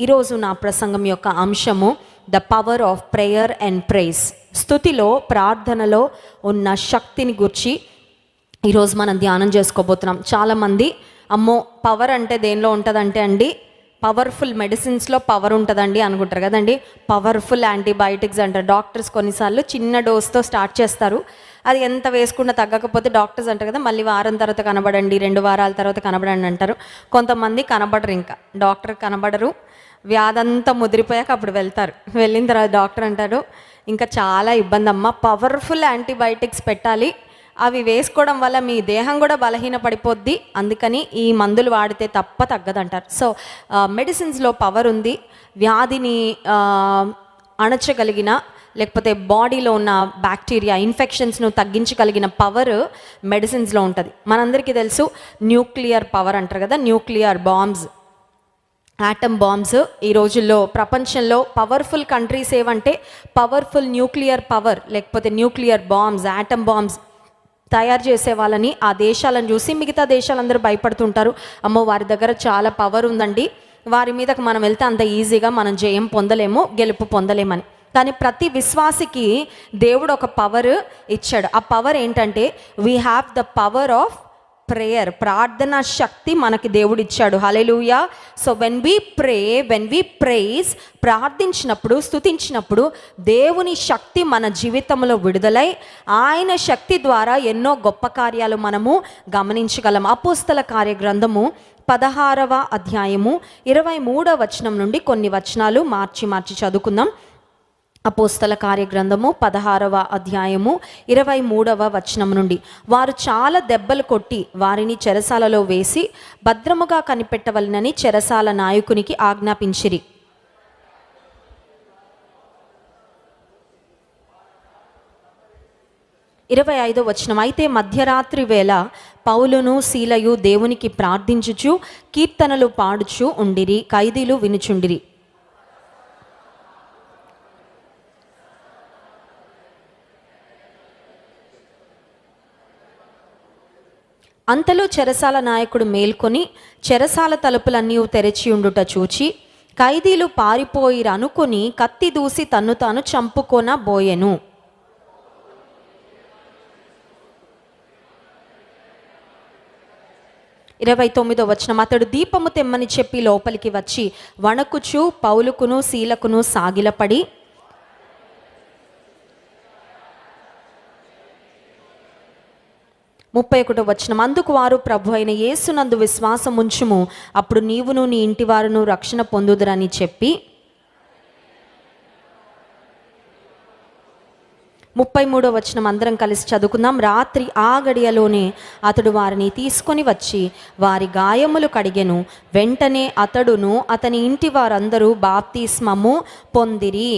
ఈరోజు నా ప్రసంగం యొక్క అంశము the power of prayer and praise. స్తుతిలో, ప్రార్థనలో ఉన్న శక్తిని గురించి ఈరోజు మనం ధ్యానం చేసుకోబోతున్నాం. చాలామంది అమ్మో పవర్ అంటే దేనిలో ఉంటుందంటే అండి, పవర్ఫుల్ మెడిసిన్స్లో పవర్ ఉంటుందండి అనుకుంటారు కదండి. పవర్ఫుల్ యాంటీబయాటిక్స్ అంటారు. డాక్టర్స్ కొన్నిసార్లు చిన్న డోస్తో స్టార్ట్ చేస్తారు. అది ఎంత వేసుకున్నా తగ్గకపోతే డాక్టర్స్ అంటారు కదా, మళ్ళీ వారం తర్వాత కనబడండి, 2 వారాల తర్వాత కనబడండి అంటారు. కొంతమంది కనబడరు, ఇంకా డాక్టర్ కనబడరు, వ్యాధంతా ముదిరిపోయాక అప్పుడు వెళ్తారు. వెళ్ళిన తర్వాత డాక్టర్ అంటారు ఇంకా చాలా ఇబ్బంది అమ్మ, పవర్ఫుల్ యాంటీబయాటిక్స్ పెట్టాలి, అవి వేసుకోవడం వల్ల మీ దేహం కూడా బలహీన పడిపోద్ది, అందుకని ఈ మందులు వాడితే తప్ప తగ్గదంటారు. సో మెడిసిన్స్లో పవర్ ఉంది. వ్యాధిని అణచగలిగిన, లేకపోతే బాడీలో ఉన్న బ్యాక్టీరియా ఇన్ఫెక్షన్స్ను తగ్గించగలిగిన పవర్ మెడిసిన్స్లో ఉంటుంది. మనందరికీ తెలుసు న్యూక్లియర్ పవర్ అంటారు కదా, న్యూక్లియర్ బాంబ్స్, యాటమ్ బాంబ్స్. ఈ రోజుల్లో ప్రపంచంలో పవర్ఫుల్ కంట్రీస్ ఏవంటే పవర్ఫుల్ న్యూక్లియర్ పవర్, లేకపోతే న్యూక్లియర్ బాంబ్స్, యాటమ్ బాంబ్స్ తయారు చేసే వాళ్ళని, ఆ దేశాలను చూసి మిగతా దేశాలందరూ భయపడుతుంటారు. అమ్మో వారి దగ్గర చాలా పవర్ ఉందండి, వారి మీదకి మనం వెళ్తే అంత ఈజీగా మనం జయం పొందలేము, గెలుపు పొందలేమని. కానీ ప్రతి విశ్వాసికి దేవుడు ఒక పవర్ ఇచ్చాడు. ఆ పవర్ ఏంటంటే we have the power of prayer. ప్రార్థన శక్తి మనకి దేవుడు ఇచ్చాడు. హల్లెలూయా. సో వెన్ వి ప్రేస్, ప్రార్థించినప్పుడు, స్తుతించినప్పుడు దేవుని శక్తి మన జీవితంలో విడుదలై ఆయన శక్తి ద్వారా ఎన్నో గొప్ప కార్యాలు మనము గమనించగలం. అపోస్తల కార్య గ్రంథము 16వ అధ్యాయము 23వ వచనం నుండి కొన్ని వచనాలు మార్చి చదువుకుందాం. అపోస్తల కార్య గ్రంథము 16వ అధ్యాయము 23వ వచనం నుండి. వారు చాలా దెబ్బలు కొట్టి వారిని చెరసాలలో వేసి భద్రముగా కనిపెట్టవలనని చెరసాల నాయకునికి ఆజ్ఞాపించిరి. 25వ వచనం. అయితే మధ్యరాత్రి వేళ పౌలును సీలయు దేవునికి ప్రార్థించుచు కీర్తనలు పాడుచు ఉండిరి, ఖైదీలు వినుచుండిరి. అంతలో చెరసాల నాయకుడు మేల్కొని చెరసాల తలుపులన్నీ తెరచి ఉండుట చూచి ఖైదీలు పారిపోయిరు అనుకుని కత్తి దూసి తన్ను తాను చంపుకొనబోయెను. 29వ వచనం. అతడు దీపము తెమ్మని చెప్పి లోపలికి వచ్చి వణకుచు పౌలుకును సీలకును సాగిలపడి 31వ వచనం. అందుకు వారు ప్రభు అయిన యేసునందు విశ్వాసం ఉంచుము, అప్పుడు నీవును నీ ఇంటి వారును రక్షణ పొందుదురని చెప్పి 33వ వచనం అందరం కలిసి చదువుకుందాం. రాత్రి ఆ గడియలోనే అతడు వారిని తీసుకొని వచ్చి వారి గాయములు కడిగెను. వెంటనే అతడును అతని ఇంటి వారందరూ బాప్తిస్మము పొందిరి.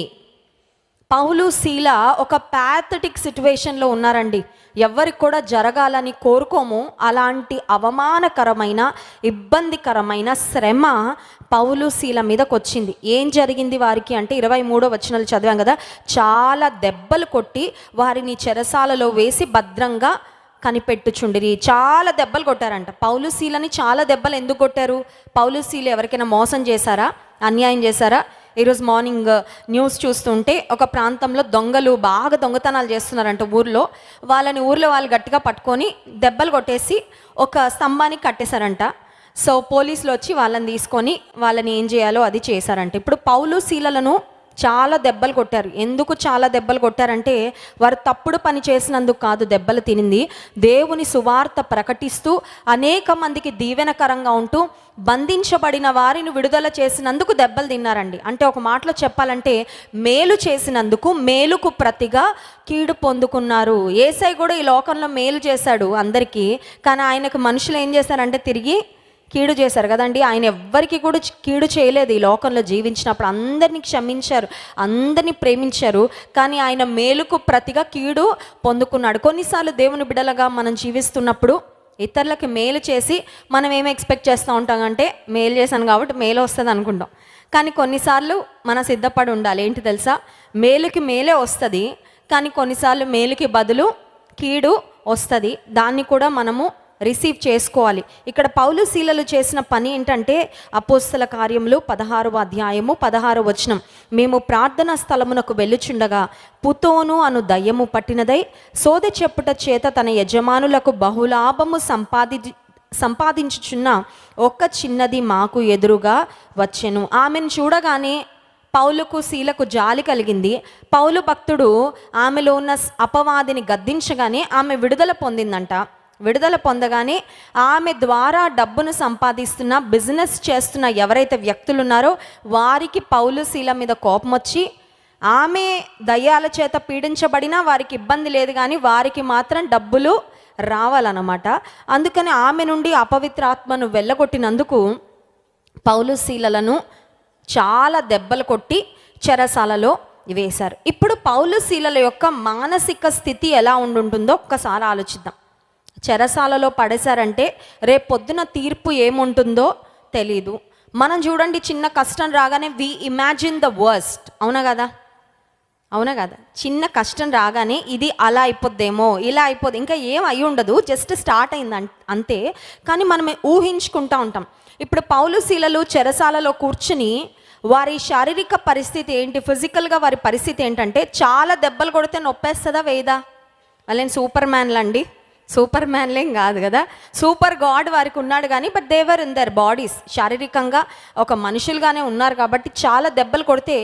పౌలు సీల ఒక ప్యాథటిక్ సిచ్యువేషన్లో ఉన్నారండి. ఎవరికి కూడా జరగాలని కోరుకోము. అలాంటి అవమానకరమైన, ఇబ్బందికరమైన శ్రమ పౌలు సీల మీదకి వచ్చింది. ఏం జరిగింది వారికి అంటే 23వ వచనాలు చదివాం కదా, చాలా దెబ్బలు కొట్టి వారిని చెరసాలలో వేసి భద్రంగా కనిపెట్టుచుండిరి. చాలా దెబ్బలు కొట్టారంట పౌలు సీలని. చాలా దెబ్బలు ఎందుకు కొట్టారు? పౌలు సీల ఎవరికైనా మోసం చేశారా, అన్యాయం చేశారా? ఈరోజు మార్నింగ్ న్యూస్ చూస్తుంటే ఒక ప్రాంతంలో దొంగలు బాగా దొంగతనాలు చేస్తున్నారంట ఊర్లో. ఊర్లో వాళ్ళు గట్టిగా పట్టుకొని దెబ్బలు కొట్టేసి ఒక స్తంభానికి కట్టేశారంట. సో పోలీసులు వచ్చి వాళ్ళని తీసుకొని వాళ్ళని ఏం చేయాలో అది చేశారంట. ఇప్పుడు పౌలు సీలలను చాలా దెబ్బలు కొట్టారు. ఎందుకు చాలా దెబ్బలు కొట్టారంటే వారు తప్పుడు పని చేసినందుకు కాదు దెబ్బలు తినింది, దేవుని సువార్త ప్రకటిస్తూ అనేక మందికి దీవెనకరంగా ఉంటూ బంధించబడిన వారిని విడుదల చేసినందుకు దెబ్బలు తిన్నారండి. అంటే ఒక మాటలో చెప్పాలంటే మేలు చేసినందుకు మేలుకు ప్రతిగా కీడు పొందుకున్నారు. యేసయ్య కూడా ఈ లోకంలో మేలు చేశాడు అందరికీ, కానీ ఆయనకు మనుషులు ఏం చేశారంటే తిరిగి కీడు చేశారు కదండి. ఆయన ఎవ్వరికి కూడా కీడు చేయలేదు. ఈ లోకంలో జీవించినప్పుడు అందరినీ క్షమించారు, అందరినీ ప్రేమించారు, కానీ ఆయన మేలుకు ప్రతిగా కీడు పొందుకున్నాడు. కొన్నిసార్లు దేవుని బిడ్డలుగా మనం జీవిస్తున్నప్పుడు ఇతరులకు మేలు చేసి మనం ఏమి ఎక్స్పెక్ట్ చేస్తూ ఉంటాం అంటే మేలు చేశాను కాబట్టి మేలు వస్తుంది అనుకుంటాం. కానీ కొన్నిసార్లు మనం సిద్ధపడి ఉండాలి. ఏంటి తెలుసా, మేలుకి మేలే వస్తుంది, కానీ కొన్నిసార్లు మేలుకి బదులు కీడు వస్తుంది. దాన్ని కూడా మనము రిసీవ్ చేసుకోవాలి. ఇక్కడ పౌలు శీలలు చేసిన పని ఏంటంటే అపోస్తల కార్యములు 16వ అధ్యాయము 16వ వచనం, మేము ప్రార్థనా స్థలమునకు వెళ్ళుచుండగా పుతోను అను దయ్యము పట్టినదై సోదె చెప్పుట చేత తన యజమానులకు బహులాభము సంపాదించుచున్న ఒక్క చిన్నది మాకు ఎదురుగా వచ్చెను. ఆమెను చూడగానే పౌలుకు శీలకు జాలి కలిగింది. పౌలు భక్తుడు ఆమెలో ఉన్న అపవాదిని గద్దించగానే ఆమె విడుదల పొందిందంట. విడుదల పొందగానే ఆమె ద్వారా డబ్బును సంపాదిస్తున్న, బిజినెస్ చేస్తున్న ఎవరైతే వ్యక్తులు ఉన్నారో వారికి పౌలు శీల మీద కోపం వచ్చి, ఆమె దయ్యాల చేత పీడించబడినా వారికి ఇబ్బంది లేదు కానీ వారికి మాత్రం డబ్బులు రావాలన్నమాట. అందుకని ఆమె నుండి అపవిత్రాత్మను వెళ్ళగొట్టినందుకు పౌలు శీలలను చాలా దెబ్బలు కొట్టి చెరసాలలో వేశారు. ఇప్పుడు పౌలు శీలల యొక్క మానసిక స్థితి ఎలా ఉంటుందో ఒక్కసారి ఆలోచిద్దాం. చెరసాలలో పడేశారంటే రేపు పొద్దున తీర్పు ఏముంటుందో తెలీదు. మనం చూడండి, చిన్న కష్టం రాగానే వి ఇమాజిన్ ద వర్స్ట్. అవునా కదా? అవునా కదా? చిన్న కష్టం రాగానే ఇది అలా అయిపోద్దేమో, ఇలా అయిపోద్ది, ఇంకా ఏం అయి ఉండదు, జస్ట్ స్టార్ట్ అయింది అంతే. కానీ మనం ఊహించుకుంటూ ఉంటాం. ఇప్పుడు పౌలు శీలలు చెరసాలలో కూర్చుని వారి శారీరక పరిస్థితి ఏంటి, ఫిజికల్గా వారి పరిస్థితి ఏంటంటే, చాలా దెబ్బలు కొడితే నొప్పేస్తుందా వేయదా? వాళ్ళేం సూపర్ మ్యాన్లు అండి? సూపర్ మ్యాన్లేం కాదు కదా. సూపర్ గాడ్ వారికి ఉన్నాడు కానీ but they were in their bodies, శారీరకంగా ఒక మనుషులుగానే ఉన్నారు కాబట్టి చాలా దెబ్బలు కొడితే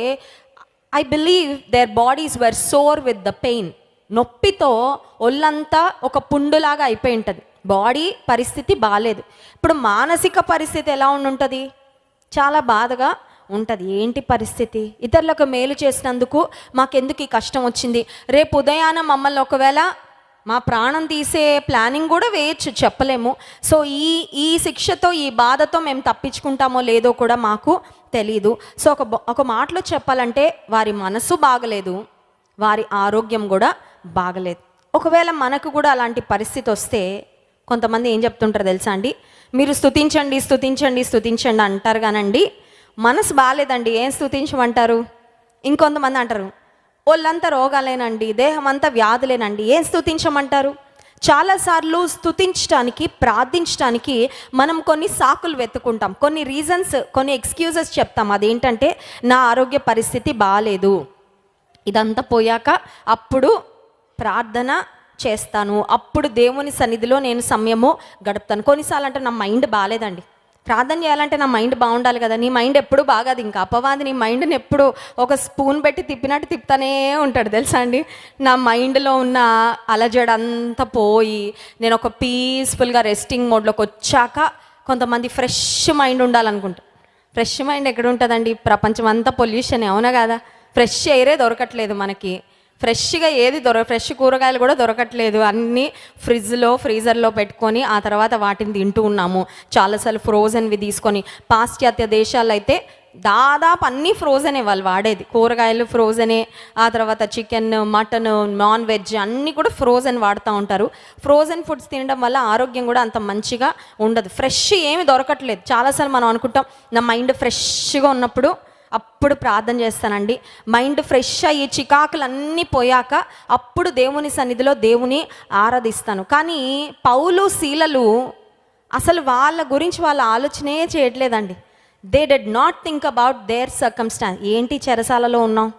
I believe their bodies were sore with the pain. నొప్పితో ఒళ్ళంతా ఒక పుండులాగా అయిపోయి ఉంటుంది. బాడీ పరిస్థితి బాగాలేదు. ఇప్పుడు మానసిక పరిస్థితి ఎలా ఉంటుంది? చాలా బాధగా ఉంటుంది. ఏంటి పరిస్థితి? ఇతరులకు మేలు చేసినందుకు మాకెందుకు ఈ కష్టం వచ్చింది? రేపు ఉదయాన మమ్మల్ని ఒకవేళ మా ప్రాణం తీసే ప్లానింగ్ కూడా వేయచ్చు, చెప్పలేము. సో ఈ శిక్షతో, ఈ బాధతో మేము తప్పించుకుంటామో లేదో కూడా మాకు తెలీదు. సో ఒక మాటలో చెప్పాలంటే వారి మనసు బాగలేదు, వారి ఆరోగ్యం కూడా బాగలేదు. ఒకవేళ మనకు కూడా అలాంటి పరిస్థితి వస్తే కొంతమంది ఏం చెప్తుంటారు తెలుసా అండి? మీరు స్తుతించండి స్తుతించండి స్తుతించండి అంటారు కానండి, మనసు బాగాలేదండి ఏం స్తుతించమంటారు? ఇంకొంతమంది అంటారు వాళ్ళంతా రోగాలేనండి, దేహం అంతా వ్యాధులేనండి, ఏం స్తుతించమంటారు? చాలాసార్లు స్తుతించడానికి, ప్రార్థించడానికి మనం కొన్ని సాకులు వెతుకుంటాం, కొన్ని రీజన్స్, కొన్ని ఎక్స్క్యూజెస్ చెప్తాం. అదేంటంటే నా ఆరోగ్య పరిస్థితి బాగాలేదు, ఇదంతా పోయాక అప్పుడు ప్రార్థన చేస్తాను, అప్పుడు దేవుని సన్నిధిలో నేను సమయము గడుపుతాను. కొన్నిసార్లు అంటే నా మైండ్ బాగాలేదండి, ప్రార్థన చేయాలంటే నా మైండ్ బాగుండాలి కదా. నీ మైండ్ ఎప్పుడు బాగాది. ఇంకా అపవాది నీ మైండ్ని ఎప్పుడు ఒక స్పూన్ పెట్టి తిప్పినట్టు తిప్పుతానే ఉంటాడు తెలుసా అండి. నా మైండ్లో ఉన్న అలజడంతా పోయి నేను ఒక పీస్ఫుల్గా రెస్టింగ్ మోడ్లోకి వచ్చాక, కొంతమంది ఫ్రెష్ మైండ్ ఉండాలనుకుంటారు. ఫ్రెష్ మైండ్ ఎక్కడ ఉంటుందండి? ప్రపంచం అంతా పొల్యూషన్, అవునా కదా? ఫ్రెష్ ఎయిరే దొరకట్లేదు మనకి, ఫ్రెష్గా ఏది ఫ్రెష్ కూరగాయలు కూడా దొరకట్లేదు. అన్నీ ఫ్రీజర్లో పెట్టుకొని ఆ తర్వాత వాటిని తింటూ ఉన్నాము. చాలాసార్లు ఫ్రోజన్వి తీసుకొని, పాశ్చాత్య దేశాల్లో అయితే దాదాపు అన్నీ ఫ్రోజనే వాళ్ళు వాడేది. కూరగాయలు ఫ్రోజనే, ఆ తర్వాత చికెన్, మటన్, నాన్ వెజ్ అన్నీ కూడా ఫ్రోజన్ వాడుతూ ఉంటారు. ఫ్రోజన్ ఫుడ్స్ తినడం వల్ల ఆరోగ్యం కూడా అంత మంచిగా ఉండదు. ఫ్రెష్ ఏమి దొరకట్లేదు. చాలాసార్లు మనం అనుకుంటాం నా మైండ్ ఫ్రెష్గా ఉన్నప్పుడు అప్పుడు ప్రార్థన చేస్తానండి. మైండ్ ఫ్రెష్ అయ్యి చికాకులన్నీ పోయాక అప్పుడు దేవుని సన్నిధిలో దేవుని ఆరాధిస్తాను. కానీ పౌలు శీలలు అసలు వాళ్ళ గురించి వాళ్ళ ఆలోచనే చేయట్లేదండి. They did not think about their circumstances. ఏంటి చెరసాలలో ఉన్నాం,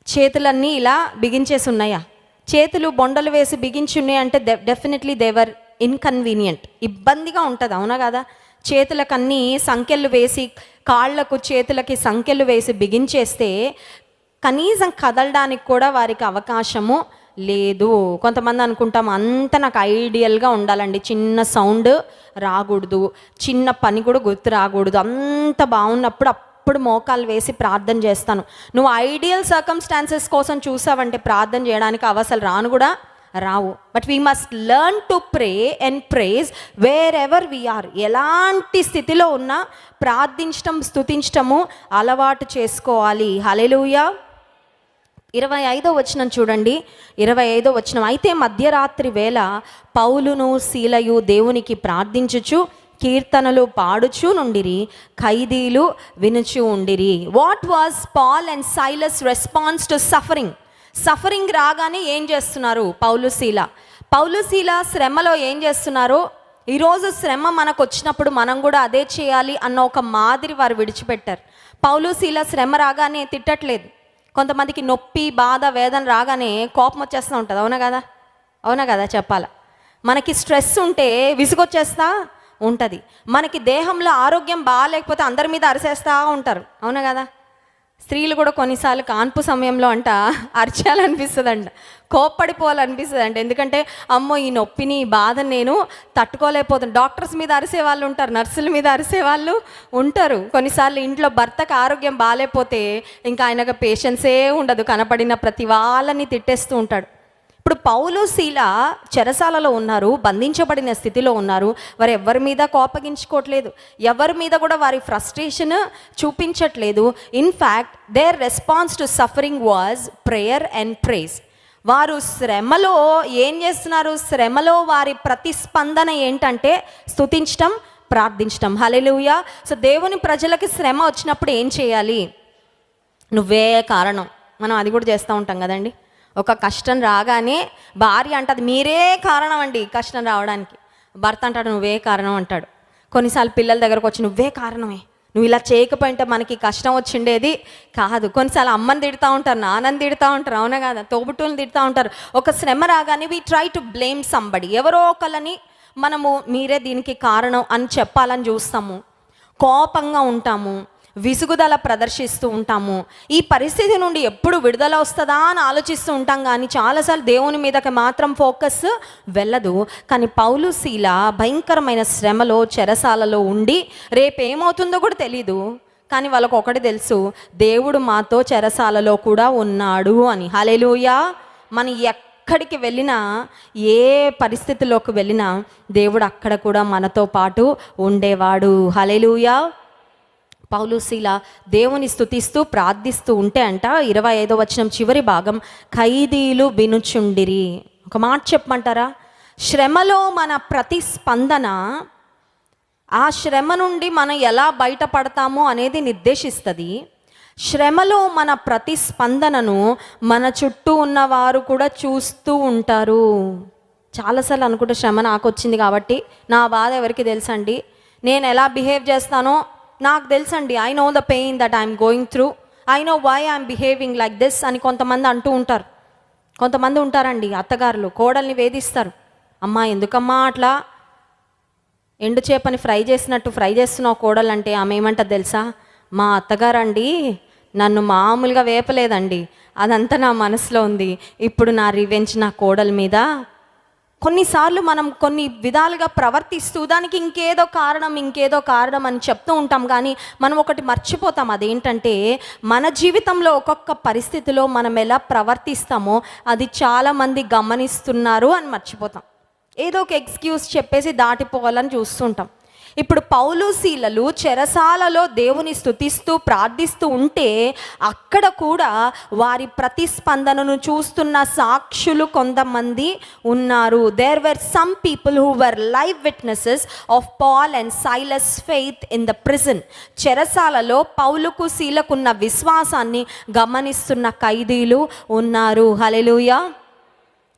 చేతులన్నీ ఇలా బిగించేసి ఉన్నాయా? చేతులు బొండలు వేసి బిగించి ఉన్నాయి అంటే డెఫినెట్లీ దేవర్ ఇన్కన్వీనియంట్, ఇబ్బందిగా ఉంటుంది, అవునా కదా? చేతులకన్నీ సంకెళ్ళు వేసి, కాళ్లకు చేతులకి సంకెళ్ళు వేసి బిగించేస్తే కనీసం కదలడానికి కూడా వారికి అవకాశము లేదు. కొంతమంది అనుకుంటాం అంత నాకు ఐడియల్గా ఉండాలండి, చిన్న సౌండ్ రాకూడదు, చిన్న పని కూడా గుర్తు రాకూడదు, అంత బాగున్నప్పుడు అప్పుడు మోకాలు వేసి ప్రార్థన చేస్తాను. నువ్వు ఐడియల్ సర్కమ్స్టాన్సెస్ కోసం చూసావంటే ప్రార్థన చేయడానికి అవసరం రాను కూడా రావు. But we must learn to pray and praise wherever we're. ఎలాంటి స్థితిలో ఉన్నా ప్రార్థించటం, స్తుతించటము అలవాటు చేసుకోవాలి. హల్లెలూయా. 25వ వచనం చూడండి. 25వ వచనం, అయితే మధ్యరాత్రి వేళ పౌలును శీలయు దేవునికి ప్రార్థించుచు కీర్తనలు పాడుచూ నుండిరి, ఖైదీలు వినుచూ ఉండిరి. What was Paul and Silas response to suffering? Suffering రాగానే ఏం చేస్తున్నారు పౌలు శీల శ్రమలో ఏం చేస్తున్నారు? ఈరోజు శ్రమ మనకు వచ్చినప్పుడు మనం కూడా అదే చేయాలి అన్న ఒక మాదిరి వారు విడిచిపెట్టారు. పౌలు శీల శ్రమ రాగానే తిట్టట్లేదు. కొంతమందికి నొప్పి, బాధ, వేదన రాగానే కోపం వచ్చేస్తూ ఉంటుంది. అవునా కదా చెప్పాలా? మనకి స్ట్రెస్ ఉంటే విసుగొచ్చేస్తా ఉంటుంది. మనకి దేహంలో ఆరోగ్యం బాగాలేకపోతే అందరి మీద అరిసేస్తూ ఉంటారు. అవునా కదా? స్త్రీలు కూడా కొన్నిసార్లు కాన్పు సమయంలో అరిచేయాలనిపిస్తుంది కోప్పడిపోవాలనిపిస్తుంది ఎందుకంటే అమ్మో ఈ నొప్పిని, ఈ బాధను నేను తట్టుకోలేకపోతున్నాను. డాక్టర్స్ మీద అరిసే వాళ్ళు ఉంటారు, నర్సుల మీద అరిసే వాళ్ళు ఉంటారు. కొన్నిసార్లు ఇంట్లో భర్తకు ఆరోగ్యం బాగాలేకపోతే ఇంకా ఆయనకు పేషెన్సే ఉండదు, కనపడిన ప్రతి వాళ్ళని తిట్టేస్తూ ఉంటాడు. ఇప్పుడు పౌలు శీల చెరసాలలో ఉన్నారు, బంధించబడిన స్థితిలో ఉన్నారు. వారు ఎవరి మీద కోపగించుకోవట్లేదు, ఎవరి మీద కూడా వారి ఫ్రస్ట్రేషన్ చూపించట్లేదు. In fact their response to suffering was prayer and praise. వారు శ్రమలో ఏం చేస్తున్నారు? శ్రమలో వారి ప్రతిస్పందన ఏంటంటే స్తుతించటం, ప్రార్థించటం. హల్లెలూయా. సో దేవుని ప్రజలకి శ్రమ వచ్చినప్పుడు ఏం చేయాలి? నువ్వే కారణం. మనం అది కూడా చేస్తూ ఉంటాం కదండి. ఒక కష్టం రాగానే భార్య అంటది మీరే కారణం అండి కష్టం రావడానికి. భర్త అంటాడు నువ్వే కారణం అంటాడు. కొన్నిసార్లు పిల్లల దగ్గరకు వచ్చి నువ్వే కారణమే, నువ్వు ఇలా చేయకపోయింటే మనకి కష్టం వచ్చిండేది కాదు. కొన్నిసార్లు అమ్మని తిడుతూ ఉంటారు, నాన్నని తిడుతూ ఉంటారు. అవునా కదా? తోబుట్టులను తిడుతూ ఉంటారు. ఒక శ్రమ రాగానే we try to blame somebody. ఎవరో ఒకళ్ళని మనము మీరే దీనికి కారణం అని చెప్పాలని చూస్తాము. కోపంగా ఉంటాము, విసుగుదల ప్రదర్శిస్తూ ఉంటాము. ఈ పరిస్థితి నుండి ఎప్పుడు విడుదల వస్తుందా అని ఆలోచిస్తూ ఉంటాం, కానీ చాలాసార్లు దేవుని మీదకి మాత్రం ఫోకస్ వెళ్ళదు. కానీ పౌలు శీల భయంకరమైన శ్రమలో, చెరసాలలో ఉండి రేపేమవుతుందో కూడా తెలీదు. కానీ వాళ్ళకు ఒకటి తెలుసు, దేవుడు మాతో చెరసాలలో కూడా ఉన్నాడు అని. హల్లెలూయా. మనం ఎక్కడికి వెళ్ళినా, ఏ పరిస్థితిలోకి వెళ్ళినా దేవుడు అక్కడ కూడా మనతో పాటు ఉండేవాడు. హల్లెలూయా. పౌలు శీల దేవుని స్తుతిస్తూ ప్రార్థిస్తూ ఉంటే 25వ వచనం చివరి భాగం, ఖైదీలు వినుచుండిరి. ఒక మాట చెప్పమంటారా? శ్రమలో మన ప్రతిస్పందన ఆ శ్రమ నుండి మనం ఎలా బయటపడతామో అనేది నిర్దేశిస్తుంది. శ్రమలో మన ప్రతిస్పందనను మన చుట్టూ ఉన్నవారు కూడా చూస్తూ ఉంటారు. చాలాసార్లు అనుకుంటే శ్రమ నాకు వచ్చింది కాబట్టి నా బాధ ఎవరికి తెలుసండి, నేను ఎలా బిహేవ్ చేస్తానో నాకు తెలుసండి. I know the pain that I'm going through, I know why I'm behaving like this అని కొంతమంది అంటూ ఉంటారు. కొంతమంది ఉంటారండి అత్తగారులు కోడల్ని వేధిస్తారు. అమ్మా ఎందుకమ్మా అట్లా ఎండు చేపని ఫ్రై చేసినట్టు ఫ్రై చేస్తున్నావు కోడలు అంటే ఆమె ఏమంటుంది తెలుసా? మా అత్తగారండి నన్ను మామూలుగా వేపలేదండి, అదంతా నా మనసులో ఉంది, ఇప్పుడు నా రివెంజ్ నా కోడల మీద. కొన్నిసార్లు మనం కొన్ని విధాలుగా ప్రవర్తిస్తూ దానికి ఇంకేదో కారణం అని చెప్తూ ఉంటాం, కానీ మనం ఒకటి మర్చిపోతాం. అదేంటంటే మన జీవితంలో ఒక్కొక్క పరిస్థితిలో మనం ఎలా ప్రవర్తిస్తామో అది చాలామంది గమనిస్తున్నారు అని మర్చిపోతాం. ఏదో ఒక ఎక్స్క్యూజ్ చెప్పేసి దాటిపోవాలని చూస్తుంటాం. ఇప్పుడు పౌలు శీలలు చెరసాలలో దేవుని స్తుతిస్తూ ప్రార్థిస్తూ ఉంటే అక్కడ కూడా వారి ప్రతిస్పందనను చూస్తున్న సాక్షులు కొంతమంది ఉన్నారు. There were some people who were live witnesses of Paul and Silas faith in the prison. చెరసాలలో పౌలుకు శీలకున్న విశ్వాసాన్ని గమనిస్తున్న ఖైదీలు ఉన్నారు. హల్లెలూయా.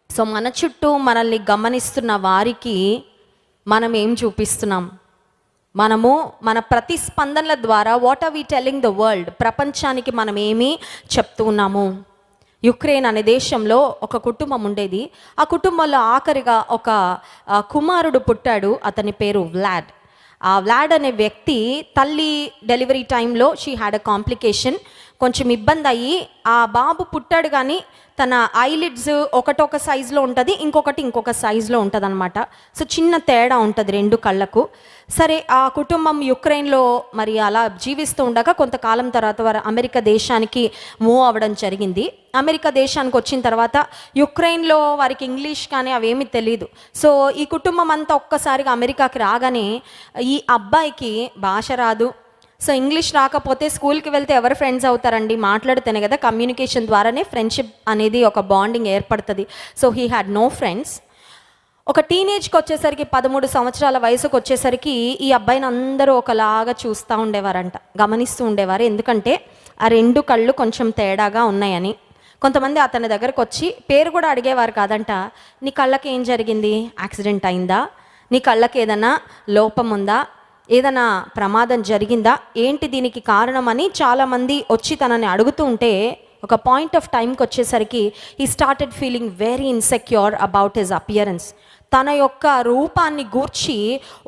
సో మన చుట్టూ మనల్ని గమనిస్తున్న వారికి మనం ఏం చూపిస్తున్నాం? మనము మన ప్రతిస్పందనల ద్వారా what are we telling the world? ప్రపంచానికి మనం ఏమి చెప్తూ ఉన్నాము? యుక్రెయిన్ అనే దేశంలో ఒక కుటుంబం ఉండేది. ఆ కుటుంబంలో ఆఖరిగా ఒక కుమారుడు పుట్టాడు. అతని పేరు వ్లాడ్. ఆ వ్లాడ్ అనే వ్యక్తి తల్లి డెలివరీ టైంలో షీ హ్యాడ్ అ కాంప్లికేషన్. కొంచెం ఇబ్బంది అయ్యి ఆ బాబు పుట్టాడు, కానీ తన ఐలిడ్స్ ఒకటొక సైజులో ఉంటుంది, ఇంకొక సైజులో ఉంటుంది అనమాట. సో చిన్న తేడా ఉంటుంది రెండు కళ్ళకు. సరే ఆ కుటుంబం యుక్రెయిన్లో మరి అలా జీవిస్తూ ఉండగా కొంతకాలం తర్వాత వారు అమెరికా దేశానికి మూవ్ అవ్వడం జరిగింది. అమెరికా దేశానికి వచ్చిన తర్వాత యుక్రెయిన్లో వారికి ఇంగ్లీష్ కానీ అవేమీ తెలియదు. సో ఈ కుటుంబం అంతా ఒక్కసారిగా అమెరికాకి రాగానే ఈ అబ్బాయికి భాష రాదు. సో ఇంగ్లీష్ రాకపోతే స్కూల్కి వెళ్తే ఎవరు ఫ్రెండ్స్ అవుతారండి? మాట్లాడితేనే కదా, కమ్యూనికేషన్ ద్వారానే ఫ్రెండ్షిప్ అనేది ఒక బాండింగ్ ఏర్పడుతుంది. So he had no friends. ఒక టీనేజ్కి వచ్చేసరికి 13 సంవత్సరాల వయసుకు వచ్చేసరికి ఈ అబ్బాయిని అందరూ ఒకలాగా చూస్తూ ఉండేవారంట, గమనిస్తూ ఉండేవారు. ఎందుకంటే ఆ రెండు కళ్ళు కొంచెం తేడాగా ఉన్నాయని. కొంతమంది అతని దగ్గరకు వచ్చి పేరు కూడా అడిగేవారు కాదంట. నీ కళ్ళకి ఏం జరిగింది? యాక్సిడెంట్ అయిందా? నీ కళ్ళకి ఏదైనా లోపం ఉందా, ఏదైనా ప్రమాదం జరిగిందా, ఏంటి దీనికి కారణం అని చాలామంది వచ్చి తనని అడుగుతూ ఉంటే ఒక పాయింట్ ఆఫ్ టైంకి వచ్చేసరికి he started feeling very insecure about his appearance. తన యొక్క రూపాన్ని గూర్చి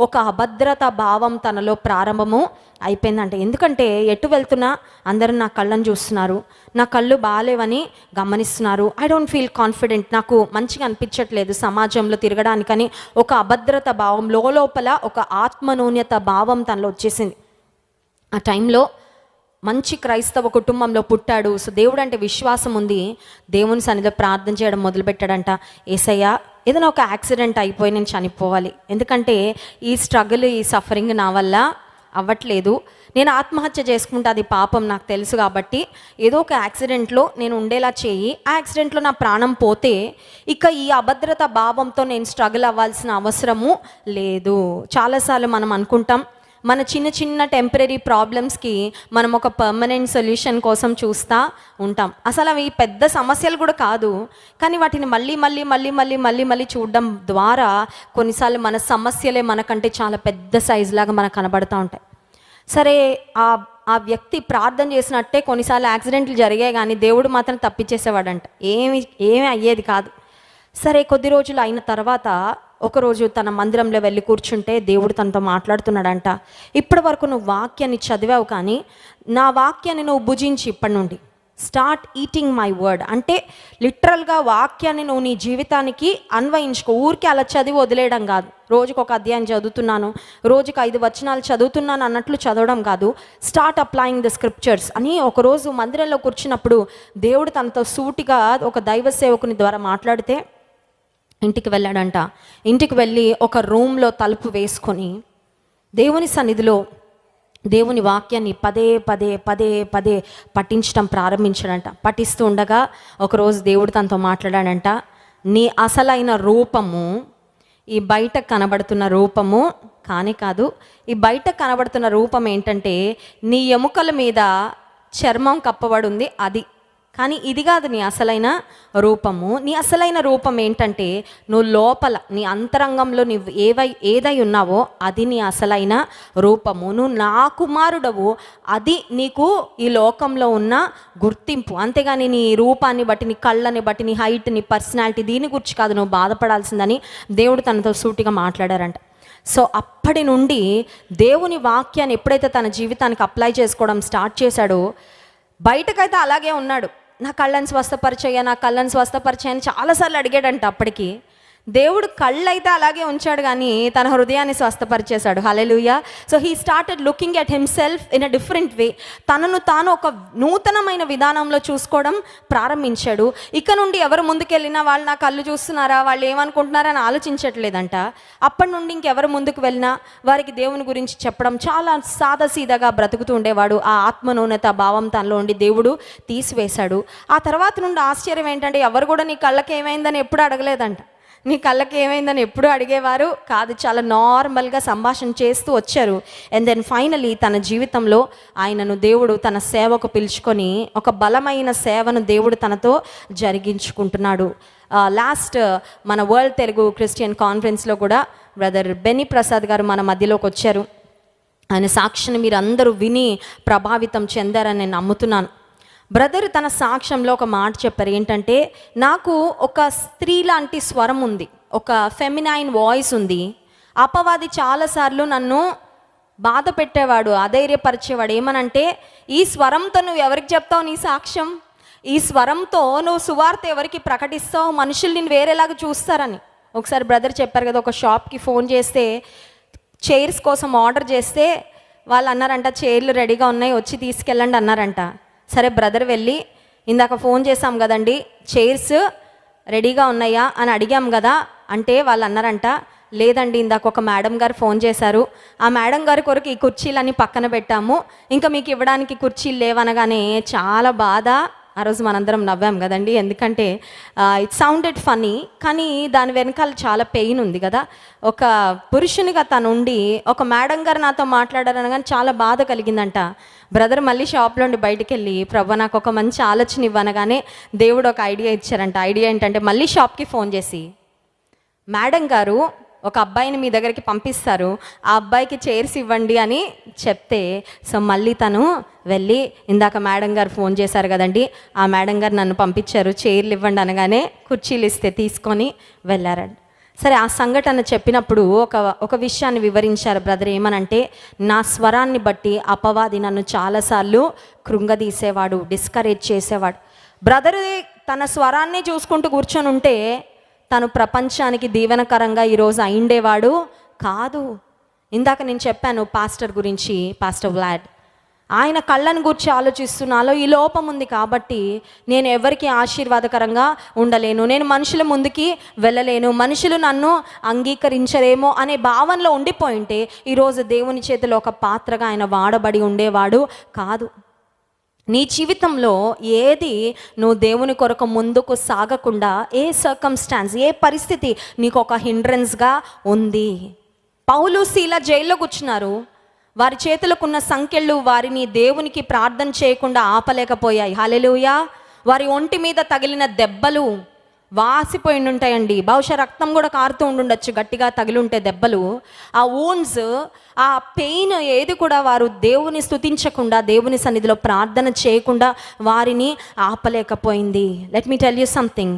ఒక అభద్రతా భావం తనలో ప్రారంభము అయిపోయిందంట. ఎందుకంటే ఎటు వెళ్తున్నా అందరూ నా కళ్ళను చూస్తున్నారు, నా కళ్ళు బాగాలేవని గమనిస్తున్నారు, ఐ డోంట్ ఫీల్ కాన్ఫిడెంట్, నాకు మంచిగా అనిపించట్లేదు సమాజంలో తిరగడానికని ఒక అభద్రత భావం, లోపల ఒక ఆత్మన్యూన్యత భావం తనలో వచ్చేసింది. ఆ టైంలో మంచి క్రైస్తవ కుటుంబంలో పుట్టాడు. సో దేవుడు అంటే విశ్వాసం ఉంది. దేవుని సన్నిధిలో ప్రార్థన చేయడం మొదలుపెట్టాడంట. యేసయ్యా, ఏదైనా ఒక యాక్సిడెంట్ అయిపోయి నేను చనిపోవాలి, ఎందుకంటే ఈ స్ట్రగుల్, ఈ సఫరింగ్ నా వల్ల అవ్వట్లేదు, నేను ఆత్మహత్య చేసుకుంటే అది పాపం నాకు తెలుసు, కాబట్టి ఏదో ఒక యాక్సిడెంట్లో నేను ఉండేలా చేయి, ఆ యాక్సిడెంట్లో నా ప్రాణం పోతే ఇక ఈ అభద్రత భావంతో నేను స్ట్రగుల్ అవ్వాల్సిన అవసరము లేదు. చాలాసార్లు మనం అనుకుంటాం మన చిన్న చిన్న టెంపరీ ప్రాబ్లమ్స్కి మనం ఒక పర్మనెంట్ సొల్యూషన్ కోసం చూస్తూ ఉంటాం. అసలు అవి పెద్ద సమస్యలు కూడా కాదు, కానీ వాటిని మళ్ళీ మళ్ళీ మళ్ళీ మళ్ళీ మళ్ళీ మళ్ళీ చూడడం ద్వారా కొన్నిసార్లు మన సమస్యలే మనకంటే చాలా పెద్ద సైజు లాగా మనకు కనబడుతూ ఉంటాయి. సరే, ఆ వ్యక్తి ప్రార్థన చేసినట్టే కొన్నిసార్లు యాక్సిడెంట్లు జరిగాయి, కానీ దేవుడు మాత్రం తప్పించేసేవాడంట, ఏమీ అయ్యేది కాదు. సరే, కొద్ది రోజులు అయిన తర్వాత ఒకరోజు తన మందిరంలో వెళ్ళి కూర్చుంటే దేవుడు తనతో మాట్లాడుతున్నాడంట. ఇప్పటి వరకు నువ్వు వాక్యాన్ని చదివావు, కానీ నా వాక్యాన్ని నువ్వు భుజించి ఇప్పటి నుండి స్టార్ట్ ఈటింగ్ మై వర్డ్. అంటే లిటరల్గా వాక్యాన్ని నువ్వు నీ జీవితానికి అన్వయించుకో. ఊరికి అలా చదివి వదిలేయడం కాదు, రోజుకు ఒక అధ్యాయం చదువుతున్నాను, రోజుకు 5 వచనాలు చదువుతున్నాను అన్నట్లు చదవడం కాదు. స్టార్ట్ అప్లయింగ్ ద స్క్రిప్చర్స్ అని ఒకరోజు మందిరంలో కూర్చున్నప్పుడు దేవుడు తనతో సూటిగా ఒక దైవ సేవకుని ద్వారా మాట్లాడితే ఇంటికి వెళ్ళాడంట. ఇంటికి వెళ్ళి ఒక రూమ్లో తలుపు వేసుకొని దేవుని సన్నిధిలో దేవుని వాక్యాన్ని పదే పదే పదే పదే పఠించడం ప్రారంభించాడంట. పఠిస్తూ ఉండగా ఒకరోజు దేవుడు తనతో మాట్లాడాడంట, నీ అసలైన రూపము ఈ బయట కనబడుతున్న రూపము కానే కాదు. ఈ బయట కనబడుతున్న రూపం ఏంటంటే నీ ఎముకల మీద చర్మం కప్పబడి ఉంది అది, కానీ ఇది కాదు నీ అసలైన రూపము. నీ అసలైన రూపం ఏంటంటే నువ్వు లోపల నీ అంతరంగంలో నువ్వు ఏదై ఉన్నావో అది నీ అసలైన రూపము. నువ్వు నా కుమారుడవు, అది నీకు ఈ లోకంలో ఉన్న గుర్తింపు. అంతేగాని నీ రూపాన్ని బట్టి, నీ కళ్ళని బట్టి, నీ హైట్, నీ పర్సనాలిటీ, దీని గురించి కాదు నువ్వు బాధపడాల్సిందని దేవుడు తనతో సూటిగా మాట్లాడారంట. సో అప్పటి నుండి దేవుని వాక్యాన్ని ఎప్పుడైతే తన జీవితానికి అప్లై చేసుకోవడం స్టార్ట్ చేశాడో, బయటకైతే అలాగే ఉన్నాడు. నా కళ్ళని స్వస్థపరిచయ్యా, నా కళ్ళని స్వస్థపరిచయ్యని చాలాసార్లు అడిగాడంట. అప్పటికి దేవుడు కళ్ళైతే అలాగే ఉంచాడు, కానీ తన హృదయాన్ని స్వస్థపరిచేశాడు. Hallelujah. So he started looking at himself in a different way. తనను తాను ఒక నూతనమైన విధానంలో చూసుకోవడం ప్రారంభించాడు. ఇక నుండి ఎవరు ముందుకెళ్ళినా వాళ్ళు నా కళ్ళు చూస్తున్నారా, వాళ్ళు ఏమనుకుంటున్నారా అని ఆలోచించట్లేదంట. అప్పటి నుండి ఇంకెవరు ముందుకు వెళ్ళినా వారికి దేవుని గురించి చెప్పడం, చాలా సాదాసీదాగా బ్రతుకుతూ ఉండేవాడు. ఆ ఆత్మన్యూనత భావం తనలో ఉండి దేవుడు తీసివేశాడు. ఆ తర్వాత నుండి ఆశ్చర్యం ఏంటంటే ఎవరు కూడా నీ కళ్ళకి ఏమైందని ఎప్పుడు అడగలేదంట. నీ కళ్ళకి ఏమైందని ఎప్పుడు అడిగేవారు కాదు. చాలా నార్మల్గా సంభాషణ చేస్తూ వచ్చారు. అండ్ దెన్ ఫైనలీ తన జీవితంలో ఆయనను దేవుడు తన సేవకు పిలుచుకొని ఒక బలమైన సేవను దేవుడు తనతో జరిగించుకుంటున్నాడు. లాస్ట్ మన వరల్డ్ తెలుగు క్రిస్టియన్ కాన్ఫరెన్స్లో కూడా బ్రదర్ బెన్నీ ప్రసాద్ గారు మన మధ్యలోకి వచ్చారు. ఆయన సాక్షిని మీరు అందరూ విని ప్రభావితం చెందారని నేను నమ్ముతున్నాను. బ్రదర్ తన సాక్ష్యంలో ఒక మాట చెప్పారు, ఏంటంటే నాకు ఒక స్త్రీ లాంటి స్వరం ఉంది, ఒక ఫెమినైన్ వాయిస్ ఉంది. అపవాది చాలాసార్లు నన్ను బాధ పెట్టేవాడు, అధైర్యపరిచేవాడు. ఏమనంటే ఈ స్వరంతో నువ్వు ఎవరికి చెప్తావు నీ సాక్ష్యం, ఈ స్వరంతో నువ్వు సువార్త ఎవరికి ప్రకటిస్తావు, మనుషులు నేను వేరేలాగా చూస్తారని. ఒకసారి బ్రదర్ చెప్పారు కదా, ఒక షాప్కి ఫోన్ చేస్తే చైర్స్ కోసం ఆర్డర్ చేస్తే వాళ్ళు అన్నారంట చైర్లు రెడీగా ఉన్నాయి వచ్చి తీసుకెళ్ళండి అన్నారంట. సరే బ్రదర్ వెళ్ళి ఇందాక ఫోన్ చేసాం కదండి చైర్స్ రెడీగా ఉన్నాయా అని అడిగాం కదా అంటే వాళ్ళు అన్నారంట, లేదండి ఇందాక ఒక మేడం గారు ఫోన్ చేశారు, ఆ మేడం గారి కొరకు ఈ కుర్చీలన్నీ పక్కన పెట్టాము, ఇంకా మీకు ఇవ్వడానికి కుర్చీలు లేవనగానే చాలా బాధ. ఆ రోజు మనందరం నవ్వాం కదండి, ఎందుకంటే ఇట్ సౌండెడ్ ఫనీ, కానీ దాని వెనకాల చాలా పెయిన్ ఉంది కదా. ఒక పురుషునిగా తను ఉండి ఒక మేడం గారు నాతో మాట్లాడారనగానే చాలా బాధ కలిగిందంట. బ్రదర్ మళ్ళీ షాప్లో ఉండి బయటికి వెళ్ళి ప్రభు నాకు ఒక మంచి ఆలోచన ఇవ్వనగానే దేవుడు ఒక ఐడియా ఇచ్చారంట. ఐడియా ఏంటంటే మళ్ళీ షాప్కి ఫోన్ చేసి, మేడం గారు ఒక అబ్బాయిని మీ దగ్గరికి పంపిస్తారు, ఆ అబ్బాయికి చైర్స్ ఇవ్వండి అని చెప్తే, సో మళ్ళీ తను వెళ్ళి, ఇందాక మేడం గారు ఫోన్ చేశారు కదండి, ఆ మేడం గారు నన్ను పంపించారు, చైర్లు ఇవ్వండి అనగానే కుర్చీలు ఇస్తే తీసుకొని వెళ్ళారండి. సరే, ఆ సంఘటన చెప్పినప్పుడు ఒక విషయాన్ని వివరించారు బ్రదర్. ఏమనంటే, నా స్వరాన్ని బట్టి అపవాది నన్ను చాలాసార్లు కృంగదీసేవాడు, డిస్కరేజ్ చేసేవాడు. బ్రదర్ తన స్వరాన్ని చూసుకుంటూ కూర్చొని ఉంటే తను ప్రపంచానికి దీవెనకరంగా ఈరోజు అయిండేవాడు కాదు. ఇందాక నేను చెప్పాను పాస్టర్ గురించి, పాస్టర్ వ్లాడ్. ఆయన కళ్ళను గురించి ఆలోచిస్తున్నాలో ఈ లోపం ఉంది కాబట్టి నేను ఎవరికి ఆశీర్వాదకరంగా ఉండలేను, నేను మనుషుల ముందుకి వెళ్ళలేను, మనుషులు నన్ను అంగీకరించరేమో అనే భావనలో ఉండిపోయింటే ఈరోజు దేవుని చేతిలో ఒక పాత్రగా ఆయన వాడబడి ఉండేవాడు కాదు. నీ జీవితంలో ఏది నువ్వు దేవుని కొరకు ముందుకు సాగకుండా, ఏ సర్కమ్స్టాన్స్, ఏ పరిస్థితి నీకు ఒక హిండ్రెన్స్గా ఉంది? పౌలు సీల జైల్లో కూర్చున్నారు. వారి చేతులకున్న సంకెళ్ళు వారిని దేవునికి ప్రార్థన చేయకుండా ఆపలేకపోయాయి. హల్లెలూయా. వారి ఒంటి మీద తగిలిన దెబ్బలు వాసిపోయి ఉంటాయండి. బహుశా రక్తం కూడా కారుతూ ఉండుండొచ్చు, గట్టిగా తగిలింటే దెబ్బలు. ఆ వూండ్స్, ఆ పెయిన్ ఏది కూడా వారు దేవుని స్తుతించకుండా, దేవుని సన్నిధిలో ప్రార్థన చేయకుండా వారిని ఆపలేకపోయింది. Let me tell you something.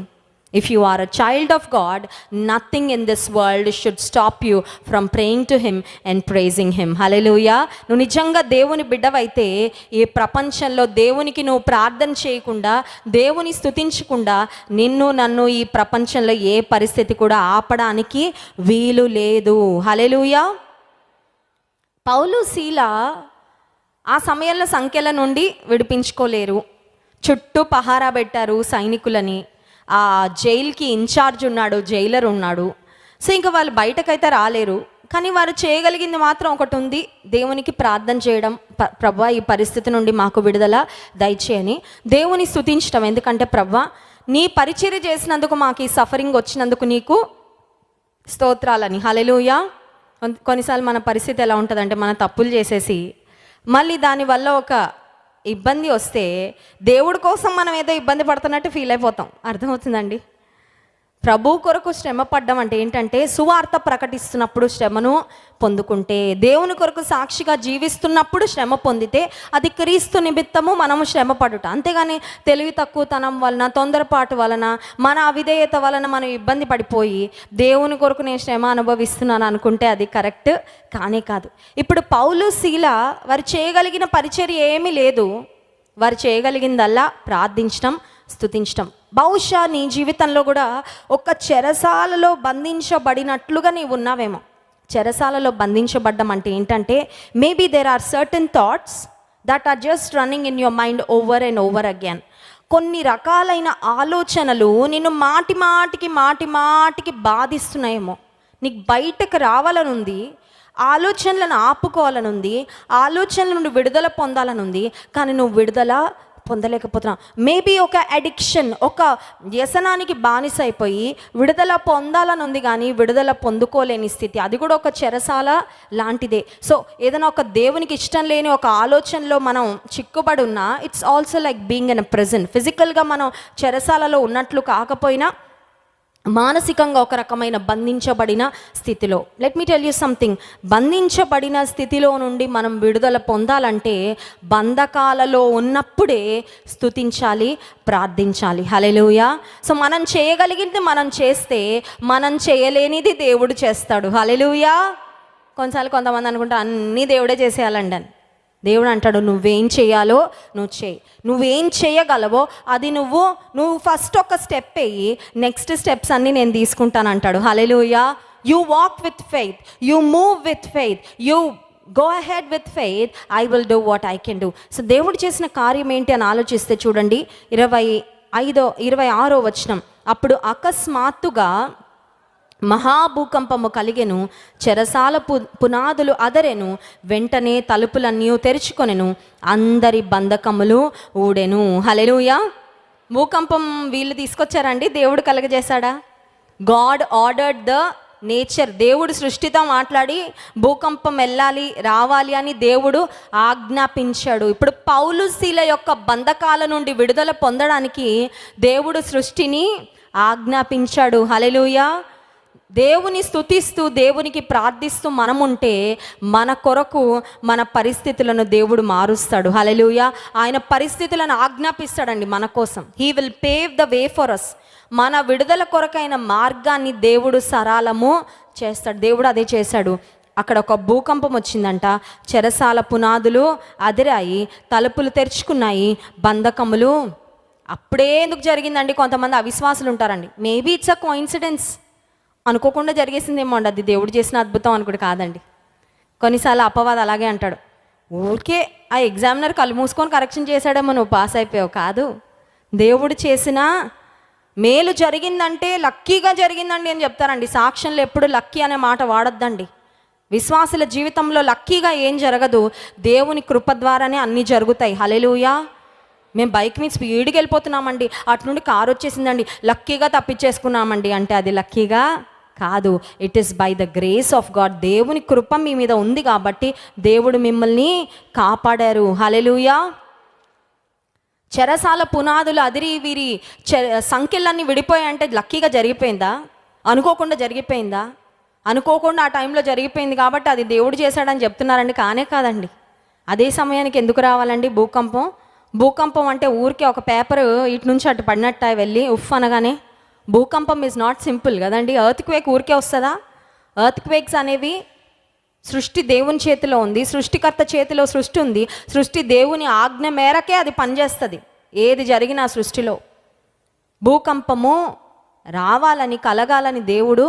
If you are a child of God, nothing in this world should stop you from praying to Him and praising Him. Hallelujah. నువ్వు నిజంగా దేవుని బిడ్డవైతే ఈ ప్రపంచంలో దేవునికి నువ్వు ప్రార్థన చేయకుండా, దేవుని స్తుతించకుండా నన్ను ఈ ప్రపంచంలో ఏ పరిస్థితి కూడా ఆపడానికి వీలు లేదు. హల్లెలూయా. పౌలు సీల ఆ సమయంలో సంఖ్యల నుండి విడిపించుకోలేరు. చుట్టూ పహారా పెట్టారు సైనికులని. ఆ జైలుకి ఇన్ఛార్జ్ ఉన్నాడు, జైలర్ ఉన్నాడు. సో ఇంకా వాళ్ళు బయటకైతే రాలేరు. కానీ వారు చేయగలిగింది మాత్రం ఒకటి ఉంది, దేవునికి ప్రార్థన చేయడం. ప్రభువా, ఈ పరిస్థితి నుండి మాకు విడుదల దయచేయని దేవుని స్తుతించడం. ఎందుకంటే ప్రభువా, నీ పరిచర్య చేసినందుకు, మాకు ఈ సఫరింగ్ వచ్చినందుకు నీకు స్తోత్రాలని. హల్లెలూయా. కొన్నిసార్లు మన పరిస్థితి ఎలా ఉంటుందంటే, మన తప్పులు చేసేసి మళ్ళీ దానివల్ల ఒక ఇబ్బంది వస్తే దేవుడి కోసం మనం ఏదో ఇబ్బంది పడుతున్నట్టు ఫీల్ అయిపోతాం. అర్థమవుతుందండి? ప్రభు కొరకు శ్రమ పడ్డం అంటే ఏంటంటే, సువార్త ప్రకటిస్తున్నప్పుడు శ్రమను పొందుకుంటే, దేవుని కొరకు సాక్షిగా జీవిస్తున్నప్పుడు శ్రమ పొందితే అది క్రీస్తు నిమిత్తము మనము శ్రమ పడుట. అంతేగాని తెలివి తక్కువతనం వలన, తొందరపాటు వలన, మన అవిధేయత వలన మనం ఇబ్బంది పడిపోయి దేవుని కొరకు నేను శ్రమ అనుభవిస్తున్నాను అనుకుంటే అది కరెక్ట్ కానే కాదు. ఇప్పుడు పౌలు సీల వారు చేయగలిగిన పరిచర్య ఏమీ లేదు. వారు చేయగలిగిందల్లా ప్రార్థించడం, స్తుతించడం. బహుశా నీ జీవితంలో కూడా ఒక చెరసాలలో బంధించబడినట్లుగా నీవు ఉన్నావేమో. చెరసాలలో బంధించబడ్డం అంటే ఏంటంటే, maybe there are certain thoughts that are just running in your mind over and over again. కొన్ని రకాలైన ఆలోచనలు నిన్ను మాటి మాటికి బాధిస్తున్నాయేమో. నీకు బయటకు రావాలనుంది, ఆలోచనలను ఆపుకోవాలనుంది, ఆలోచనల నుండి విడుదల పొందాలనుంది, కానీ నువ్వు విడుదల పొందలేకపోతున్నావు. మేబీ ఒక అడిక్షన్, ఒక వ్యసనానికి బానిస అయిపోయి విడుదల పొందాలని ఉంది కానీ విడుదల పొందుకోలేని స్థితి. అది కూడా ఒక చెరసాల లాంటిదే. సో ఏదైనా ఒక దేవునికి ఇష్టం లేని ఒక ఆలోచనలో మనం చిక్కుబడి ఉన్నా, it's also like being in a prison. ఫిజికల్గా మనం చెరసాలలో ఉన్నట్లు కాకపోయినా మానసికంగా ఒక రకమైన బంధించబడిన స్థితిలో. Let me tell you something. బంధించబడిన స్థితిలో నుండి మనం విడుదల పొందాలంటే బంధకాలలో ఉన్నప్పుడే స్తుతించాలి, ప్రార్థించాలి. హల్లెలూయా. సో మనం చేయగలిగింది మనం చేస్తే, మనం చేయలేనిది దేవుడు చేస్తాడు. హల్లెలూయా. కొన్నిసార్లు కొంతమంది అనుకుంటారు అన్నీ దేవుడే చేసేయాలండి అని. దేవుడు అంటాడు, నువ్వేం చేయాలో నువ్వు చేయి, నువ్వేం చేయగలవో అది నువ్వు ఫస్ట్ ఒక స్టెప్ వేయి, నెక్స్ట్ స్టెప్స్ అన్నీ నేను తీసుకుంటాను అంటాడు. Hallelujah. You walk with faith, you move with faith, you go ahead with faith, I will do what I can do. So దేవుడు చేసిన కార్యం ఏంటి అని ఆలోచిస్తే చూడండి, 26వ వచనం. అప్పుడు అకస్మాత్తుగా మహాభూకంపము కలిగెను, చెరసాల పునాదులు అదరెను, వెంటనే తలుపులన్నీ తెరుచుకొనెను, అందరి బంధకములు ఊడెను. హల్లెలూయా. భూకంపం వీళ్ళు తీసుకొచ్చారండి, దేవుడు కలగజేశాడా? God ordered the nature. దేవుడు సృష్టితో మాట్లాడి భూకంపం రావాలి అని దేవుడు ఆజ్ఞాపించాడు. ఇప్పుడు పౌలు సీల యొక్క బంధకాల నుండి విడుదల పొందడానికి దేవుడు సృష్టిని ఆజ్ఞాపించాడు. హల్లెలూయా. దేవుని స్తుతిస్తూ దేవునికి ప్రార్థిస్తూ మనముంటే మన కొరకు మన పరిస్థితులను దేవుడు మారుస్తాడు. హల్లెలూయా. ఆయన పరిస్థితులను ఆజ్ఞాపిస్తాడండి మన కోసం. He will pave the way for us. మన విడుదల కొరకైన మార్గాన్ని దేవుడు సరళము చేస్తాడు. దేవుడు అదే చేశాడు. అక్కడ ఒక భూకంపం వచ్చిందంట. చెరసాల పునాదులు అదిరాయి, తలుపులు తెరుచుకున్నాయి, బంధకములు. అప్పుడే ఎందుకు జరిగిందండి? కొంతమంది అవిశ్వాసులు ఉంటారండి. మేబీ ఇట్స్ అ కోఇన్సిడెన్స్, అనుకోకుండా జరిగేసిందేమో అండి, అది దేవుడు చేసిన అద్భుతం అనుకోడు కాదండి. కొన్నిసార్లు అపవాది అలాగే అంటాడు, ఊరికే ఆ ఎగ్జామినర్ కళ్ళు మూసుకొని కరెక్షన్ చేశాడేమో, నువ్వు పాస్ అయిపోయావు. కాదు, దేవుడు చేసిన మేలు జరిగిందంటే లక్కీగా జరిగిందండి అని చెప్తారండి. సాక్ష్యంలో ఎప్పుడు లక్కీ అనే మాట వాడొద్దండి. విశ్వాసుల జీవితంలో లక్కీగా ఏం జరగదు, దేవుని కృప ద్వారానే అన్నీ జరుగుతాయి. హల్లెలూయా. మేము బైక్ మీద స్పీడ్కి వెళ్ళిపోతున్నామండి, అటు నుండి కారు వచ్చేసిందండి, లక్కీగా తప్పించేసుకున్నామండి అంటే అది లక్కీగా కాదు. It is by the grace of God. దేవుని కృప మీ మీద ఉంది కాబట్టి దేవుడు మిమ్మల్ని కాపాడారు. హల్లెలూయా. చెరసాల పునాదులు అదిరి వీరి సంఖ్యలన్నీ విడిపోయాయంటే లక్కీగా జరిగిపోయిందా? అనుకోకుండా జరిగిపోయిందా? అనుకోకుండా ఆ టైంలో జరిగిపోయింది కాబట్టి అది దేవుడు చేశాడని చెప్తున్నారండి. కానే కాదండి. అదే సమయానికి ఎందుకు రావాలండి భూకంపం? భూకంపం అంటే ఊరికే ఒక పేపర్ ఇటు నుంచి అటు పడినట్టు వెళ్ళి ఉఫ్ అనగానే. భూకంపం ఈజ్ నాట్ సింపుల్ కదండి. ఎర్త్ క్వేక్ ఊరికే వస్తుందా? ఎర్త్ క్వేక్స్ అనేవి సృష్టి దేవుని చేతిలో ఉంది, సృష్టికర్త చేతిలో సృష్టి ఉంది. సృష్టి దేవుని ఆజ్ఞ మేరకే అది పనిచేస్తుంది. ఏది జరిగినా సృష్టిలో భూకంపము రావాలని, కలగాలని దేవుడు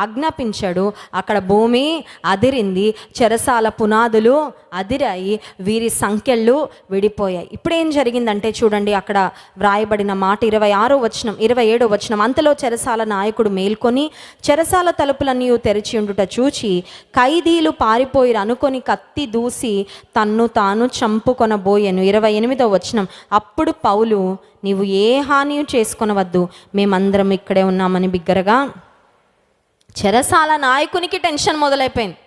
ఆజ్ఞాపించాడు. అక్కడ భూమి అదిరింది, చెరసాల పునాదులు అదిరాయి, వీరి సంఖ్యలు విడిపోయాయి. ఇప్పుడేం జరిగిందంటే చూడండి, అక్కడ వ్రాయబడిన మాట 26వ వచనం 27వ వచనం. అంతలో చెరసాల నాయకుడు మేల్కొని చెరసాల తలుపులన్నీ తెరిచి ఉండుట చూచి ఖైదీలు పారిపోయిరు అనుకొని కత్తి దూసి తన్ను తాను చంపుకొనబోయెను. 28వ వచనం. అప్పుడు పౌలు, నీవు ఏ హాని చేసుకొనవద్దు, మేమందరం ఇక్కడే ఉన్నామని బిగ్గరగా. చెరసాల నాయకునికి టెన్షన్ మొదలైపోయింది.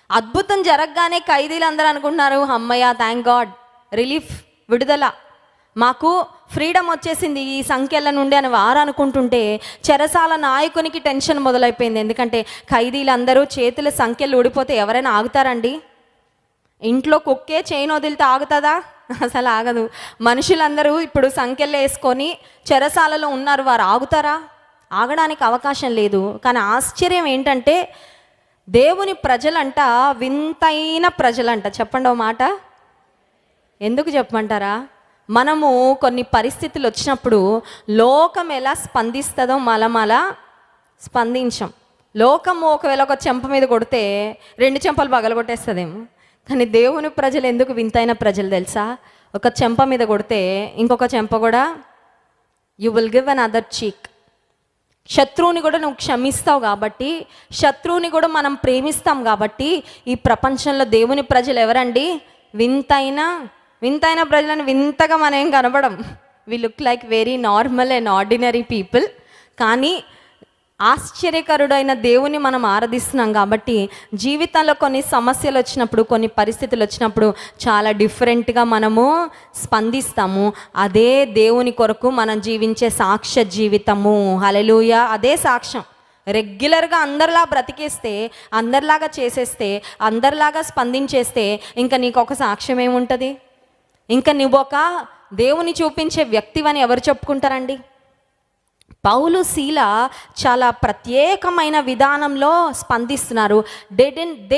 అద్భుతం జరగగానే ఖైదీలు అందరూ అనుకుంటున్నారు, అమ్మయ్య, థ్యాంక్ గాడ్, రిలీఫ్, విడుదల, మాకు ఫ్రీడమ్ వచ్చేసింది ఈ సంఖ్యల నుండి అని వారు అనుకుంటుంటే చెరసాల నాయకునికి టెన్షన్ మొదలైపోయింది. ఎందుకంటే ఖైదీలందరూ చేతుల సంఖ్యలు ఊడిపోతే ఎవరైనా ఆగుతారండి? ఇంట్లో కుక్కే చైన్ వదిలితే ఆగుతుందా? అసలు ఆగదు. మనుషులందరూ ఇప్పుడు సంఖ్యలు వేసుకొని చెరసాలలో ఉన్నారు, వారు ఆగుతారా? ఆగడానికి అవకాశం లేదు. కానీ ఆశ్చర్యం ఏంటంటే దేవుని ప్రజలంట వింతైన ప్రజలంట. చెప్పండి ఓ మాట. ఎందుకు చెప్పమంటారా? మనము కొన్ని పరిస్థితులు వచ్చినప్పుడు లోకం ఎలా స్పందిస్తుందో మలమల స్పందించం. లోకము ఒకవేళ ఒక చెంప మీద కొడితే 2 చెంపలు పగలగొట్టేస్తుందేమో. కానీ దేవుని ప్రజలు ఎందుకు వింతైన ప్రజలు తెలుసా? ఒక చెంప మీద కొడితే ఇంకొక చెంప కూడా you will give another cheek. శత్రువుని కూడా నువ్వు క్షమిస్తావు కాబట్టి, శత్రువుని కూడా మనం ప్రేమిస్తాం కాబట్టి ఈ ప్రపంచంలో దేవుని ప్రజలు ఎవరండి? వింతైన ప్రజలను వింతగా మనం ఏం కనబడం. We look like very normal and ordinary people. కానీ ఆశ్చర్యకరుడైన దేవుని మనం ఆరాధిస్తున్నాం కాబట్టి జీవితంలో కొన్ని సమస్యలు వచ్చినప్పుడు, కొన్ని పరిస్థితులు వచ్చినప్పుడు చాలా డిఫరెంట్గా మనము స్పందిస్తాము. అదే దేవుని కొరకు మనం జీవించే సాక్ష్య జీవితము. హల్లెలూయా. అదే సాక్ష్యం. రెగ్యులర్గా అందరిలా బ్రతికేస్తే, అందరిలాగా చేసేస్తే, అందరిలాగా స్పందించేస్తే ఇంకా నీకు ఒక సాక్ష్యం ఏముంటుంది? ఇంకా నువ్వు ఒక దేవుని చూపించే వ్యక్తివని ఎవరు చెప్పుకుంటారండి? పౌలు, శీల చాలా ప్రత్యేకమైన విధానంలో స్పందిస్తున్నారు. They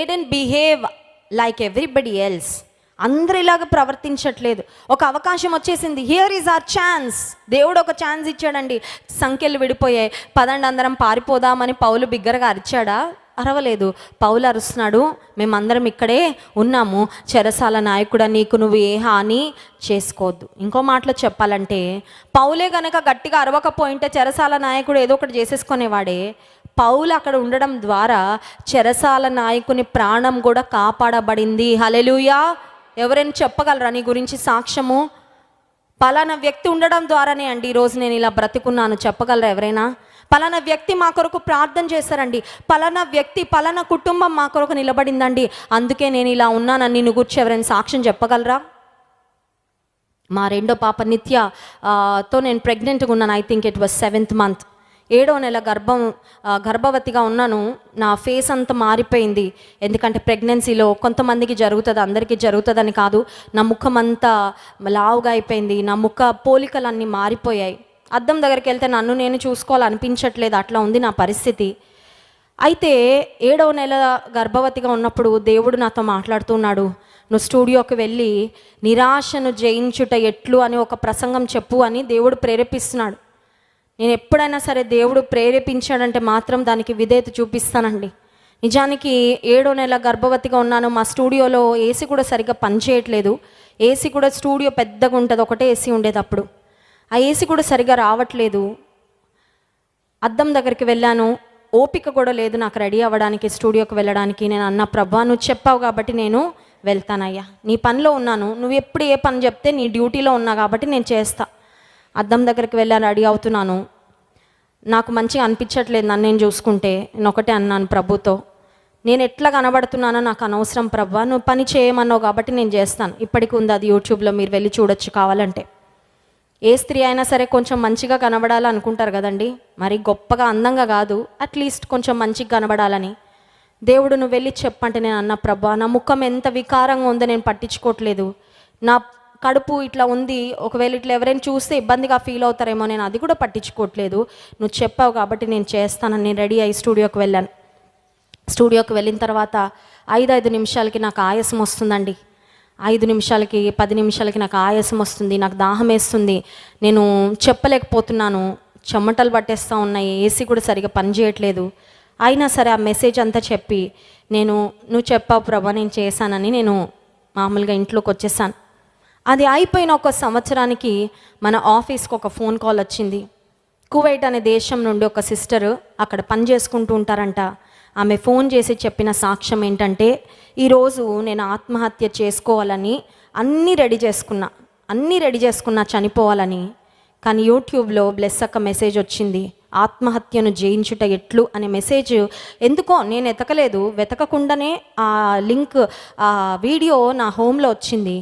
don't behave like everybody else. అందరిలాగా ప్రవర్తించట్లేదు. ఒక అవకాశం వచ్చేసింది, హియర్ ఈజ్ అవర్ ఛాన్స్. దేవుడు ఒక ఛాన్స్ ఇచ్చాడండి. సంఖ్యలు విడిపోయాయి, పదండి అందరం పారిపోదామని పౌలు బిగ్గరగా అరిచాడా? అరవలేదు. పౌలు అరుస్తున్నాడు, మేమందరం ఇక్కడే ఉన్నాము, చెరసాల నాయకుడా నీకు నువ్వు ఏ హాని చేసుకోవద్దు. ఇంకో మాటలో చెప్పాలంటే పౌలే గనక గట్టిగా అరవకపోయింటే చెరసాల నాయకుడు ఏదో ఒకటి చేసేసుకునేవాడే. పౌలు అక్కడ ఉండడం ద్వారా చెరసాల నాయకుని ప్రాణం కూడా కాపాడబడింది. హల్లెలూయా. ఎవరైనా చెప్పగలరా నీ గురించి సాక్ష్యము? పలానా వ్యక్తి ఉండడం ద్వారానే అండి ఈరోజు నేను ఇలా బ్రతికున్నాను చెప్పగలరా ఎవరైనా? పలానా వ్యక్తి మా కొరకు ప్రార్థన చేశారండి, పలానా వ్యక్తి, పలానా కుటుంబం మా కొరకు నిలబడిందండి, అందుకే నేను ఇలా ఉన్నానని నిన్ను గురించి ఎవరైనా సాక్ష్యం చెప్పగలరా? మా రెండో పాప నిత్యతో నేను ప్రెగ్నెంట్గా ఉన్నాను. I think it was 7th month. 7వ నెల గర్భవతిగా ఉన్నాను. నా ఫేస్ అంతా మారిపోయింది. ఎందుకంటే ప్రెగ్నెన్సీలో కొంతమందికి జరుగుతుంది, అందరికీ జరుగుతుందని కాదు. నా ముఖం అంతా లావుగా అయిపోయింది, నా ముఖ పోలికలన్నీ మారిపోయాయి. అద్దం దగ్గరికి వెళ్తే నన్ను నేను చూసుకోవాలనిపించట్లేదు, అట్లా ఉంది నా పరిస్థితి. అయితే 7వ నెల గర్భవతిగా ఉన్నప్పుడు దేవుడు నాతో మాట్లాడుతున్నాడు, నువ్వు స్టూడియోకి వెళ్ళి నిరాశను జయించుట ఎట్లు అని ఒక ప్రసంగం చెప్పు అని దేవుడు ప్రేరేపిస్తున్నాడు. నేను ఎప్పుడైనా సరే దేవుడు ప్రేరేపించాడంటే మాత్రం దానికి విధేయత చూపిస్తానండి. నిజానికి 7వ నెల గర్భవతిగా ఉన్నాను. మా స్టూడియోలో ఏసీ కూడా సరిగ్గా పనిచేయట్లేదు. ఏసీ కూడా స్టూడియో పెద్దగా ఉంటుంది, ఒకటే ఏసీ ఉండేది అప్పుడు. ఆ ఏసీ కూడా సరిగ్గా రావట్లేదు. అద్దం దగ్గరికి వెళ్ళాను, ఓపిక కూడా లేదు నాకు రెడీ అవ్వడానికి, స్టూడియోకి వెళ్ళడానికి. నేను అన్న, ప్రభా నువ్వు చెప్పావు కాబట్టి నేను వెళ్తానయ్యా, నీ పనిలో ఉన్నాను, నువ్వు ఎప్పుడు ఏ పని చెప్తే నీ డ్యూటీలో ఉన్నా కాబట్టి నేను చేస్తా. అద్దం దగ్గరికి వెళ్ళాను, రెడీ అవుతున్నాను. నాకు మంచిగా అనిపించట్లేదు నన్ను నేను చూసుకుంటే. నేను ఒకటే అన్నాను ప్రభుతో, నేను ఎట్లా కనబడుతున్నానో నాకు అనవసరం ప్రభా, నువ్వు పని చేయమన్నావు కాబట్టి నేను చేస్తాను. ఇప్పటికి ఉంది అది యూట్యూబ్లో, మీరు వెళ్ళి చూడొచ్చు కావాలంటే. ఏ స్త్రీ అయినా సరే కొంచెం మంచిగా కనబడాలనుకుంటారు కదండి, మరి గొప్పగా అందంగా కాదు, అట్లీస్ట్ కొంచెం మంచిగా కనబడాలని. దేవుడు నువ్వు వెళ్ళి చెప్పంటే నేను అన్న, ప్రభా నా ముఖం ఎంత వికారంగా ఉందో నేను పట్టించుకోవట్లేదు, నా కడుపు ఇట్లా ఉంది, ఒకవేళ ఇట్లా ఎవరైనా చూస్తే ఇబ్బందిగా ఫీల్ అవుతారేమో, నేను అది కూడా పట్టించుకోవట్లేదు, నువ్వు చెప్పావు కాబట్టి నేను చేస్తానని నేను రెడీ అయ్యి స్టూడియోకి వెళ్ళాను. స్టూడియోకి వెళ్ళిన తర్వాత 5 నిమిషాలకి నాకు ఆయాసం వస్తుందండి. 5 నిమిషాలకి 10 నిమిషాలకి నాకు ఆయాసం వస్తుంది, నాకు దాహం వేస్తుంది, నేను చెప్పలేకపోతున్నాను, చెమటలు పట్టేస్తూ ఉన్నాయి, ఏసీ కూడా సరిగా పనిచేయట్లేదు. అయినా సరే ఆ మెసేజ్ అంతా చెప్పి నువ్వు చెప్పావు ప్రభా నేను చేశానని నేను మామూలుగా ఇంట్లోకి వచ్చేసాను. అది అయిపోయిన 1 సంవత్సరానికి మన ఆఫీస్కి ఒక ఫోన్ కాల్ వచ్చింది. కువైట్ అనే దేశం నుండి ఒక సిస్టర్ అక్కడ పని చేసుకుంటూ ఉంటారంట. ఆమె ఫోన్ చేసి చెప్పిన సాక్ష్యం ఏంటంటే, ఈరోజు నేను ఆత్మహత్య చేసుకోవాలని అన్నీ రెడీ చేసుకున్నా చనిపోవాలని. కానీ యూట్యూబ్లో బ్లెస్ అక్క మెసేజ్ వచ్చింది, ఆత్మహత్యను జయించుట ఎట్లు అనే మెసేజ్. ఎందుకో నేను వెతకకుండానే ఆ లింక్, ఆ వీడియో నా హోమ్లో వచ్చింది.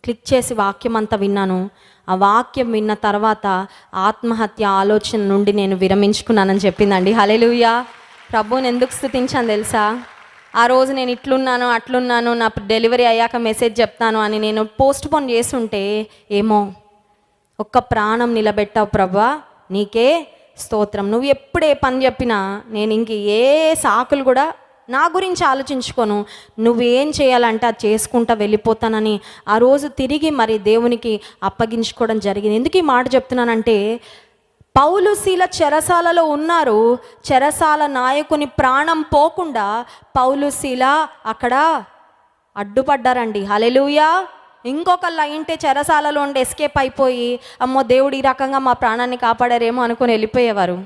క్లిక్ చేసి వాక్యం అంతా విన్నాను. ఆ వాక్యం విన్న తర్వాత ఆత్మహత్య ఆలోచన నుండి నేను విరమించుకున్నానని చెప్పిందండి. హల్లెలూయా. ప్రభువుని ఎందుకు స్తుతించాను తెలుసా? ఆ రోజు నేను ఇట్లున్నాను అట్లున్నాను, నా డెలివరీ అయ్యాక మెసేజ్ చెప్తాను అని నేను పోస్ట్ పోన్ చేస్తుంటే, ఏమో ఒక్క ప్రాణం నిలబెట్టావు ప్రభా, నీకే స్తోత్రం. నువ్వు ఎప్పుడు ఏ పని చెప్పినా నేను ఇంక ఏ సాకులు కూడా నా గురించి ఆలోచించుకోను, నువ్వేం చేయాలంటే అది చేసుకుంటా వెళ్ళిపోతానని ఆ రోజు తిరిగి మరి దేవునికి అప్పగించుకోవడం జరిగింది. ఎందుకు ఈ మాట చెప్తున్నానంటే, పౌలు శీల చెరసాలలో ఉన్నారు. చెరసాల నాయకుని ప్రాణం పోకుండా పౌలు శీల అక్కడ అడ్డుపడ్డారండి. హల్లెలూయా. ఇంకొకళ్ళు అయింటే చెరసాలలో ఉండి ఎస్కేప్ అయిపోయి, అమ్మో దేవుడు ఈ రకంగా మా ప్రాణాన్ని కాపాడారేమో అనుకుని వెళ్ళిపోయేవారు.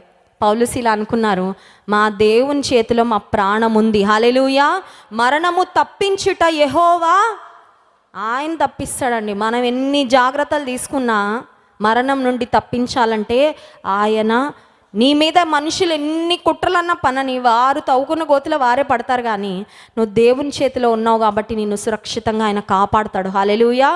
పౌలు శీల అనుకున్నారు, మా దేవుని చేతిలో మా ప్రాణం ఉంది. హల్లెలూయా. మరణము తప్పించుట యెహోవా, ఆయన తప్పిస్తాడండి. మనం ఎన్ని జాగ్రత్తలు తీసుకున్నా మరణం నుండి తప్పించాలంటే ఆయన, నీ మీద మనుషులు ఎన్ని కుట్రలన్నా పనని, వారు తవ్వుకున్న గోతిలో వారే పడతారు, కానీ నువ్వు దేవుని చేతిలో ఉన్నావు కాబట్టి నిన్ను సురక్షితంగా ఆయన కాపాడుతాడు. హల్లెలూయా.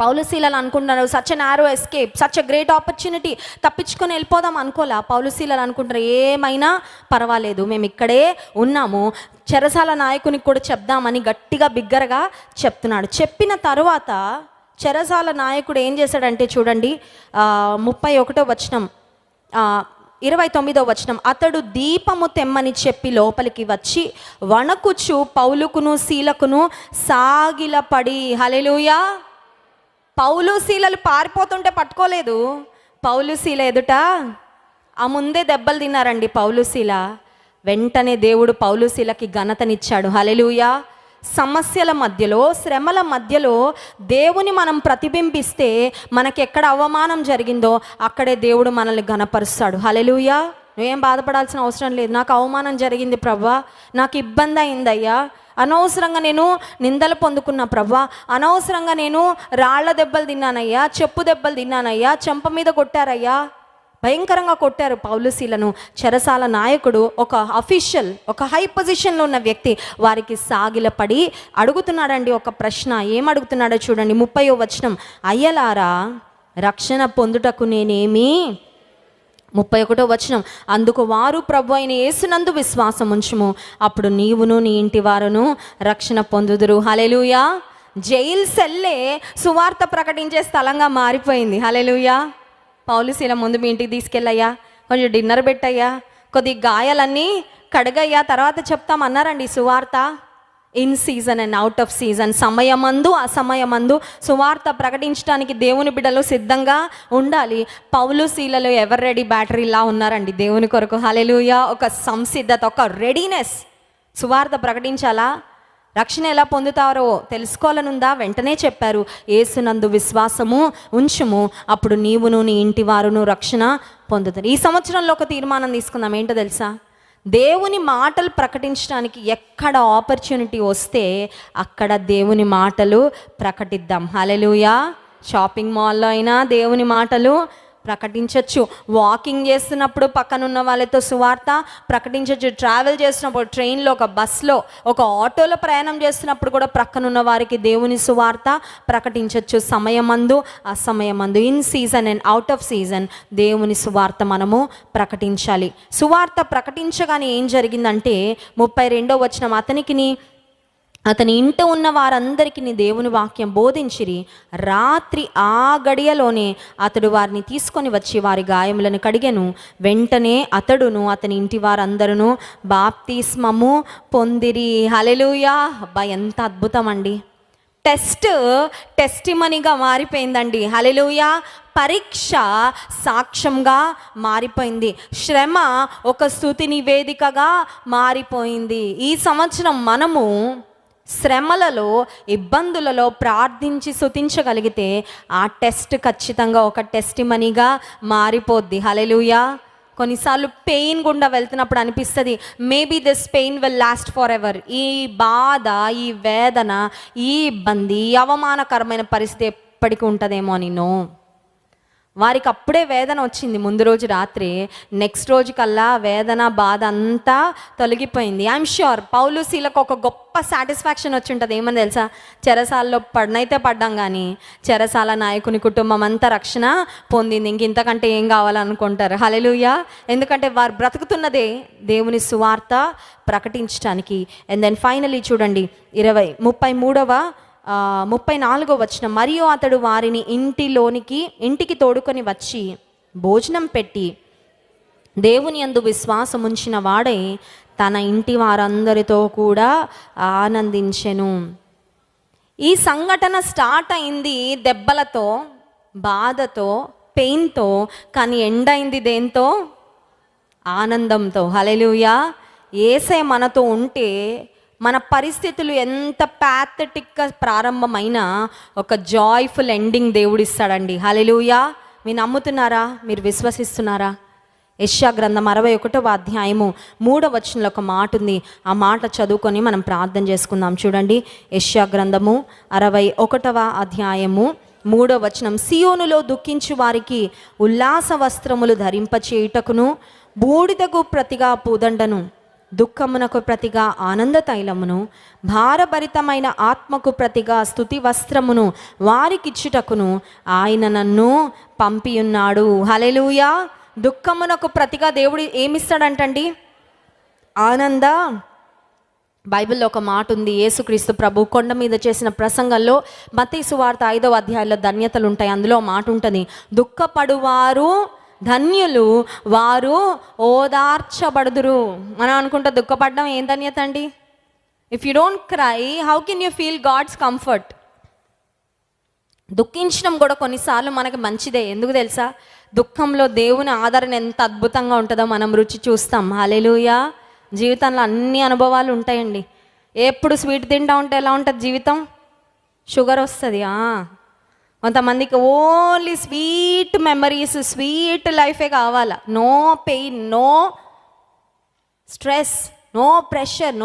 పౌలు శీలలు అనుకుంటున్నారు, such a narrow escape, such a great opportunity, తప్పించుకొని వెళ్ళిపోదాం అనుకోలే. పౌలు శీలలు అనుకుంటారు, ఏమైనా పర్వాలేదు, మేము ఇక్కడే ఉన్నాము, చెరసాల నాయకునికి కూడా చెప్దామని గట్టిగా బిగ్గరగా చెప్తున్నాడు. చెప్పిన తరువాత చెరసాల నాయకుడు ఏం చేశాడంటే చూడండి, 31వ వచనం, 29వ వచనం, అతడు దీపము తెమ్మని చెప్పి లోపలికి వచ్చి వణకుచు పౌలుకును శీలకును సాగిలపడి. హల్లెలూయా. పౌలు శీలలు పారిపోతుంటే పట్టుకోలేదు, పౌలు శీల ఎదుట ఆ ముందే దెబ్బలు తిన్నారండి పౌలు శీల. వెంటనే దేవుడు పౌలు శీలకి ఘనతనిచ్చాడు. హల్లెలూయా. సమస్యల మధ్యలో, శ్రమల మధ్యలో దేవుని మనం ప్రతిబింబిస్తే మనకి ఎక్కడ అవమానం జరిగిందో అక్కడే దేవుడు మనల్ని ఘనపరుస్తాడు. హల్లెలూయా. నువ్వేం బాధపడాల్సిన అవసరం లేదు. నాకు అవమానం జరిగింది ప్రభా, నాకు ఇబ్బంది అయిందయ్యా, అనవసరంగా నేను నిందలు పొందుకున్నా ప్రభా, అనవసరంగా నేను రాళ్ల దెబ్బలు తిన్నానయ్యా, చెప్పు దెబ్బలు తిన్నానయ్యా, చెంప మీద కొట్టారయ్యా, భయంకరంగా కొట్టారు పౌలు శీలను. చెరసాల నాయకుడు, ఒక అఫీషియల్, ఒక హై పొజిషన్లో ఉన్న వ్యక్తి వారికి సాగిలపడి అడుగుతున్నాడండి ఒక ప్రశ్న. ఏమడుగుతున్నాడో చూడండి, 30వ వచనం, అయ్యలారా రక్షణ పొందుటకు నేనేమి 31వ అందుకు వారు ప్రభు అయిన యేసునందు విశ్వాసం ఉంచుము, అప్పుడు నీవును నీ ఇంటి వారును రక్షణ పొందుదురు. హల్లెలూయా. జైల్ సెల్లే సువార్త ప్రకటించే స్థలంగా మారిపోయింది. హల్లెలూయా. పౌలు శీల ముందు మీ ఇంటికి తీసుకెళ్ళయ్యా, కొంచెం డిన్నర్ పెట్టయ్యా, కొద్ది గాయాలన్నీ కడగయ్యా, తర్వాత చెప్తామన్నారండి సువార్త. In season and out of season, సమయమందు అసమయమందు సువార్త ప్రకటించడానికి దేవుని బిడ్డలు సిద్ధంగా ఉండాలి. పౌలు శీలలో ఎవర్ రెడీ బ్యాటరీలా ఉన్నారండి దేవుని కొరకు. హల్లెలూయా. ఒక సంసిద్ధత, ఒక రెడీనెస్. సువార్త ప్రకటించాలా, రక్షణ ఎలా పొందుతారో తెలుసుకోవాలనుందా? వెంటనే చెప్పారు, యేసునందు విశ్వాసము ఉంచుము, అప్పుడు నీవును నీ ఇంటి వారును రక్షణ పొందుతారు. ఈ సంవత్సరంలో ఒక తీర్మానం తీసుకుందాం. ఏంటో తెలుసా? దేవుని మాటలు ప్రకటించడానికి ఎక్కడ ఆపర్చునిటీ వస్తే అక్కడ దేవుని మాటలు ప్రకటిద్దాం. హల్లెలూయా. షాపింగ్ మాల్లో అయినా దేవుని మాటలు ప్రకటించవచ్చు. వాకింగ్ చేస్తున్నప్పుడు పక్కనున్న వాళ్ళతో సువార్త ప్రకటించవచ్చు. ట్రావెల్ చేస్తున్నప్పుడు, ట్రైన్లో, ఒక బస్లో, ఒక ఆటోలో ప్రయాణం చేస్తున్నప్పుడు కూడా ప్రక్కనున్న వారికి దేవుని సువార్త ప్రకటించవచ్చు. సమయమందు అసమయమందు, in season and out of season దేవుని సువార్త మనము ప్రకటించాలి. సువార్త ప్రకటించగానే ఏం జరిగిందంటే 32వ అతని ఇంట ఉన్న వారందరికీ దేవుని వాక్యం బోధించిరి. రాత్రి ఆ గడియలోనే అతడు వారిని తీసుకొని వచ్చి వారి గాయములను కడిగెను. వెంటనే అతడును అతని ఇంటి వారందరూ బాప్తిస్మము పొందిరి. హల్లెలూయా. అబ్బా, ఎంత అద్భుతం అండి. టెస్టిమనీగా మారిపోయిందండి. హల్లెలూయా. పరీక్ష సాక్ష్యంగా మారిపోయింది. శ్రమ ఒక స్తుతి నివేదికగా మారిపోయింది. ఈ సంవత్సరం మనము శ్రమలలో, ఇబ్బందులలో ప్రార్థించి స్తుతించగలిగితే ఆ టెస్ట్ ఖచ్చితంగా ఒక టెస్టిమనీగా మారిపోద్ది. హల్లెలూయా. కొన్నిసార్లు పెయిన్ గుండా వెళ్తున్నప్పుడు అనిపిస్తుంది, maybe this pain will last for ever. ఈ బాధ, ఈ వేదన, ఈ ఇబ్బంది, ఈ అవమానకరమైన పరిస్థితి ఎప్పటికీ ఉంటుందేమో అని. నో, వారికి అప్పుడే వేదన వచ్చింది ముందు రోజు రాత్రి, నెక్స్ట్ రోజు కల్లా వేదన, బాధ అంతా తొలగిపోయింది. ఐఎమ్ ష్యూర్ పౌలు శీలకు ఒక గొప్ప సాటిస్ఫాక్షన్ వచ్చి ఉంటుంది. ఏమని తెలుసా? చెరసాలలో పడినైతే పడ్డాం, కానీ చెరసాల నాయకుని కుటుంబం అంతా రక్షణ పొందింది. ఇంతకంటే ఏం కావాలనుకుంటారు? హల్లెలూయా. ఎందుకంటే వారు బ్రతుకుతున్నదే దేవుని సువార్త ప్రకటించడానికి. అండ్ దెన్ ఫైనలీ చూడండి 34వ మరియు అతడు వారిని ఇంటికి తోడుకొని వచ్చి భోజనం పెట్టి దేవుని యందు విశ్వాసం ఉంచిన వాడై తన ఇంటి వారందరితో కూడా ఆనందించెను. ఈ సంఘటన స్టార్ట్ అయింది దెబ్బలతో, బాధతో, పెయిన్తో, కానీ ఎండ్ అయింది దేంతో? ఆనందంతో. హల్లెలూయా. యేసే మనతో ఉంటే మన పరిస్థితులు ఎంత ప్యాథటిక్గా ప్రారంభమైనా ఒక జాయ్ఫుల్ ఎండింగ్ దేవుడిస్తాడండి. హల్లెలూయా. మీరు నమ్ముతున్నారా? మీరు విశ్వసిస్తున్నారా? యెషయా గ్రంథం 61వ ఒక మాట ఉంది. ఆ మాట చదువుకొని మనం ప్రార్థన చేసుకుందాం. చూడండి, యెషయా గ్రంథము 61వ సియోనులో దుఃఖించు వారికి ఉల్లాస వస్త్రములు ధరింపచేయుటకును, బూడిదకు ప్రతిగా పూదండను, దుఃఖమునకు ప్రతిగా ఆనంద తైలమును, భారభరితమైన ఆత్మకు ప్రతిగా స్తుతి వస్త్రమును వారికిచ్చుటకును ఆయన నన్ను పంపియున్నాడు. హల్లెలూయా. దుఃఖమునకు ప్రతిగా దేవుడు ఏమిస్తాడంటండి? ఆనంద. బైబిల్లో ఒక మాట ఉంది, యేసుక్రీస్తు ప్రభు కొండ మీద చేసిన ప్రసంగంలో మత్తయి సువార్త 5వ అధ్యాయంలో ధన్యతలు ఉంటాయి. అందులో మాట ఉంటుంది, దుఃఖపడువారు ధన్యులు, వారు ఓదార్చబడుదురు. మనం అనుకుంటా దుఃఖపడడం ఏం ధన్యత అండి? If you don't cry, how can you feel God's comfort? దుఃఖించడం కూడా కొన్నిసార్లు మనకు మంచిదే. ఎందుకు తెలుసా? దుఃఖంలో దేవుని ఆదరణ ఎంత అద్భుతంగా ఉంటుందో మనం రుచి చూస్తాం. హల్లెలూయా. జీవితంలో అన్ని అనుభవాలు ఉంటాయండి. ఎప్పుడు స్వీట్ తింటా ఉంటే ఎలా ఉంటుంది జీవితం? షుగర్ వస్తుంది. కొంతమందికి ఓన్లీ స్వీట్ మెమరీస్, స్వీట్ లైఫే కావాలా. No pain, no stress, no pressure,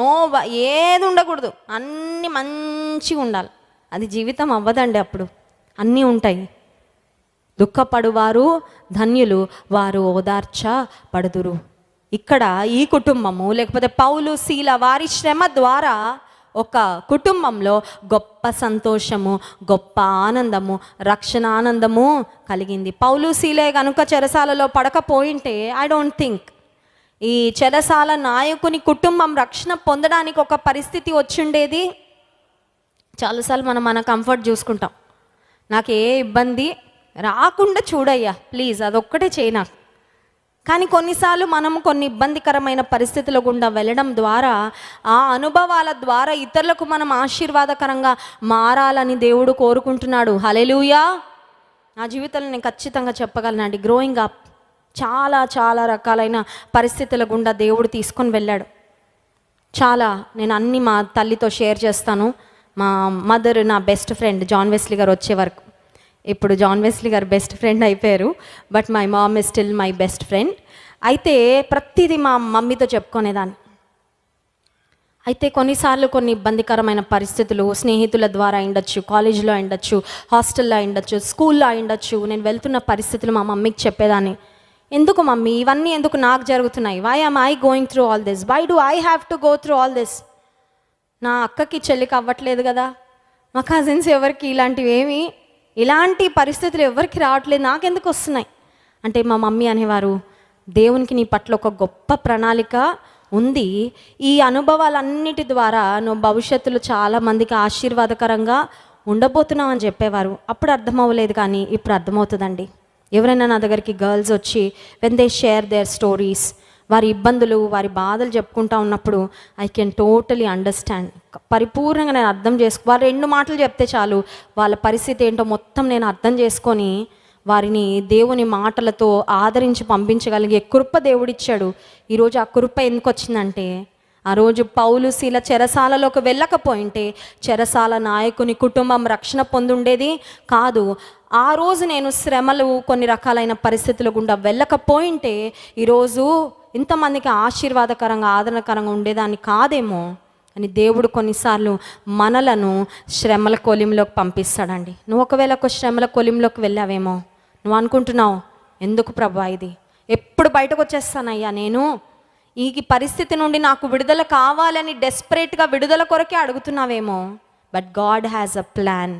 ఏది ఉండకూడదు, అన్నీ మంచిగా ఉండాలి. అది జీవితం అవ్వదండి. అప్పుడు అన్నీ ఉంటాయి. దుఃఖపడువారు ధన్యులు, వారు ఓదార్చబడుదురు. ఇక్కడ ఈ కుటుంబము, లేకపోతే పౌలు శీల, వారి శ్రమ ద్వారా ఒక కుటుంబంలో గొప్ప సంతోషము, గొప్ప ఆనందము, రక్షణ ఆనందము కలిగింది. పౌలు సీలే కనుక చెరసాలలో పడకపోయింటే ఐ డోంట్ థింక్ ఈ చెరసాల నాయకుని కుటుంబం రక్షణ పొందడానికి ఒక పరిస్థితి వచ్చిండేది. చాలాసార్లు మనం మన కంఫర్ట్ చూసుకుంటాం. నాకు ఏ ఇబ్బంది రాకుండా చూడయ్యా ప్లీజ్, అదొక్కటే చేయి నాకు. కానీ కొన్నిసార్లు మనము కొన్ని ఇబ్బందికరమైన పరిస్థితుల గుండా వెళ్ళడం ద్వారా, ఆ అనుభవాల ద్వారా ఇతరులకు మనం ఆశీర్వాదకరంగా మారాలని దేవుడు కోరుకుంటున్నాడు. హల్లెలూయా. నా జీవితంలో నేను ఖచ్చితంగా చెప్పగలనండి, గ్రోయింగ్ అప్ చాలా చాలా రకాలైన పరిస్థితుల గుండా దేవుడు తీసుకొని వెళ్ళాడు. నేను అన్నీ మా తల్లితో షేర్ చేస్తాను. మా మదర్ నా బెస్ట్ ఫ్రెండ్, జాన్ వెస్లీ గారు వచ్చే వరకు. ఇప్పుడు జాన్ వెస్లీ గారు బెస్ట్ ఫ్రెండ్ అయిపోయారు, but my mom is still my best friend. అయితే ప్రతిదీ మా మమ్మీతో చెప్పుకునేదాన్ని. అయితే కొన్నిసార్లు కొన్ని ఇబ్బందికరమైన పరిస్థితులు స్నేహితుల ద్వారా అయిండొచ్చు, కాలేజీలో అయిండొచ్చు, హాస్టల్లో అయిండొచ్చు, స్కూల్లో అయిండొచ్చు. నేను వెళ్తున్న పరిస్థితులు మా మమ్మీకి చెప్పేదాన్ని. ఎందుకు మమ్మీ ఇవన్నీ ఎందుకు నాకు జరుగుతున్నాయి? Why am I going through all this? Why do I have to go through all this? నా అక్కకి చెల్లికి అవ్వట్లేదు కదా, మా కజిన్స్ ఎవరికి ఇలాంటి పరిస్థితులు ఎవరికి రావట్లేదు, నాకెందుకు వస్తున్నాయి అంటే మా మమ్మీ అనేవారు, దేవునికి నీ పట్ల ఒక గొప్ప ప్రణాళిక ఉంది. ఈ అనుభవాలన్నిటి ద్వారా నువ్వు భవిష్యత్తులో చాలామందికి ఆశీర్వాదకరంగా ఉండబోతున్నావు అని చెప్పేవారు. అప్పుడు అర్థం అవ్వలేదు, కానీ ఇప్పుడు అర్థమవుతుందండి. ఎవరైనా నా దగ్గరికి గర్ల్స్ వచ్చి when they share their stories, వారి ఇబ్బందులు వారి బాధలు చెప్పుకుంటూ ఉన్నప్పుడు ఐ కెన్ టోటలీ అండర్స్టాండ్. పరిపూర్ణంగా నేను అర్థం వారు 2 మాటలు చెప్తే చాలు వాళ్ళ పరిస్థితి ఏంటో మొత్తం నేను అర్థం చేసుకొని వారిని దేవుని మాటలతో ఆదరించి పంపించగలిగే కృప దేవుడిచ్చాడు. ఈరోజు ఆ కృప ఎందుకు వచ్చిందంటే, ఆ రోజు పౌలు శీల చెరసాలలోకి వెళ్ళకపోయింటే చెరసాల నాయకుని కుటుంబం రక్షణ పొందుండేది కాదు. ఆ రోజు నేను శ్రమలు కొన్ని రకాలైన పరిస్థితుల గుండా వెళ్ళకపోయింటే ఈరోజు ఇంతమందికి ఆశీర్వాదకరంగా ఆదరణకరంగా ఉండేదాన్ని కాదేమో అని దేవుడు కొన్నిసార్లు మనలను శ్రమల కొలింలోకి పంపిస్తాడండి. నువ్వు ఒకవేళ ఒక శ్రమల కొలింలోకి వెళ్ళావేమో, నువ్వు అనుకుంటున్నావు ఎందుకు ప్రభా ఇది, ఎప్పుడు బయటకు వచ్చేస్తానయ్యా నేను, ఈ పరిస్థితి నుండి నాకు విడుదల కావాలని డెస్పరేట్గా విడుదల కొరకే అడుగుతున్నావేమో. But God has a plan.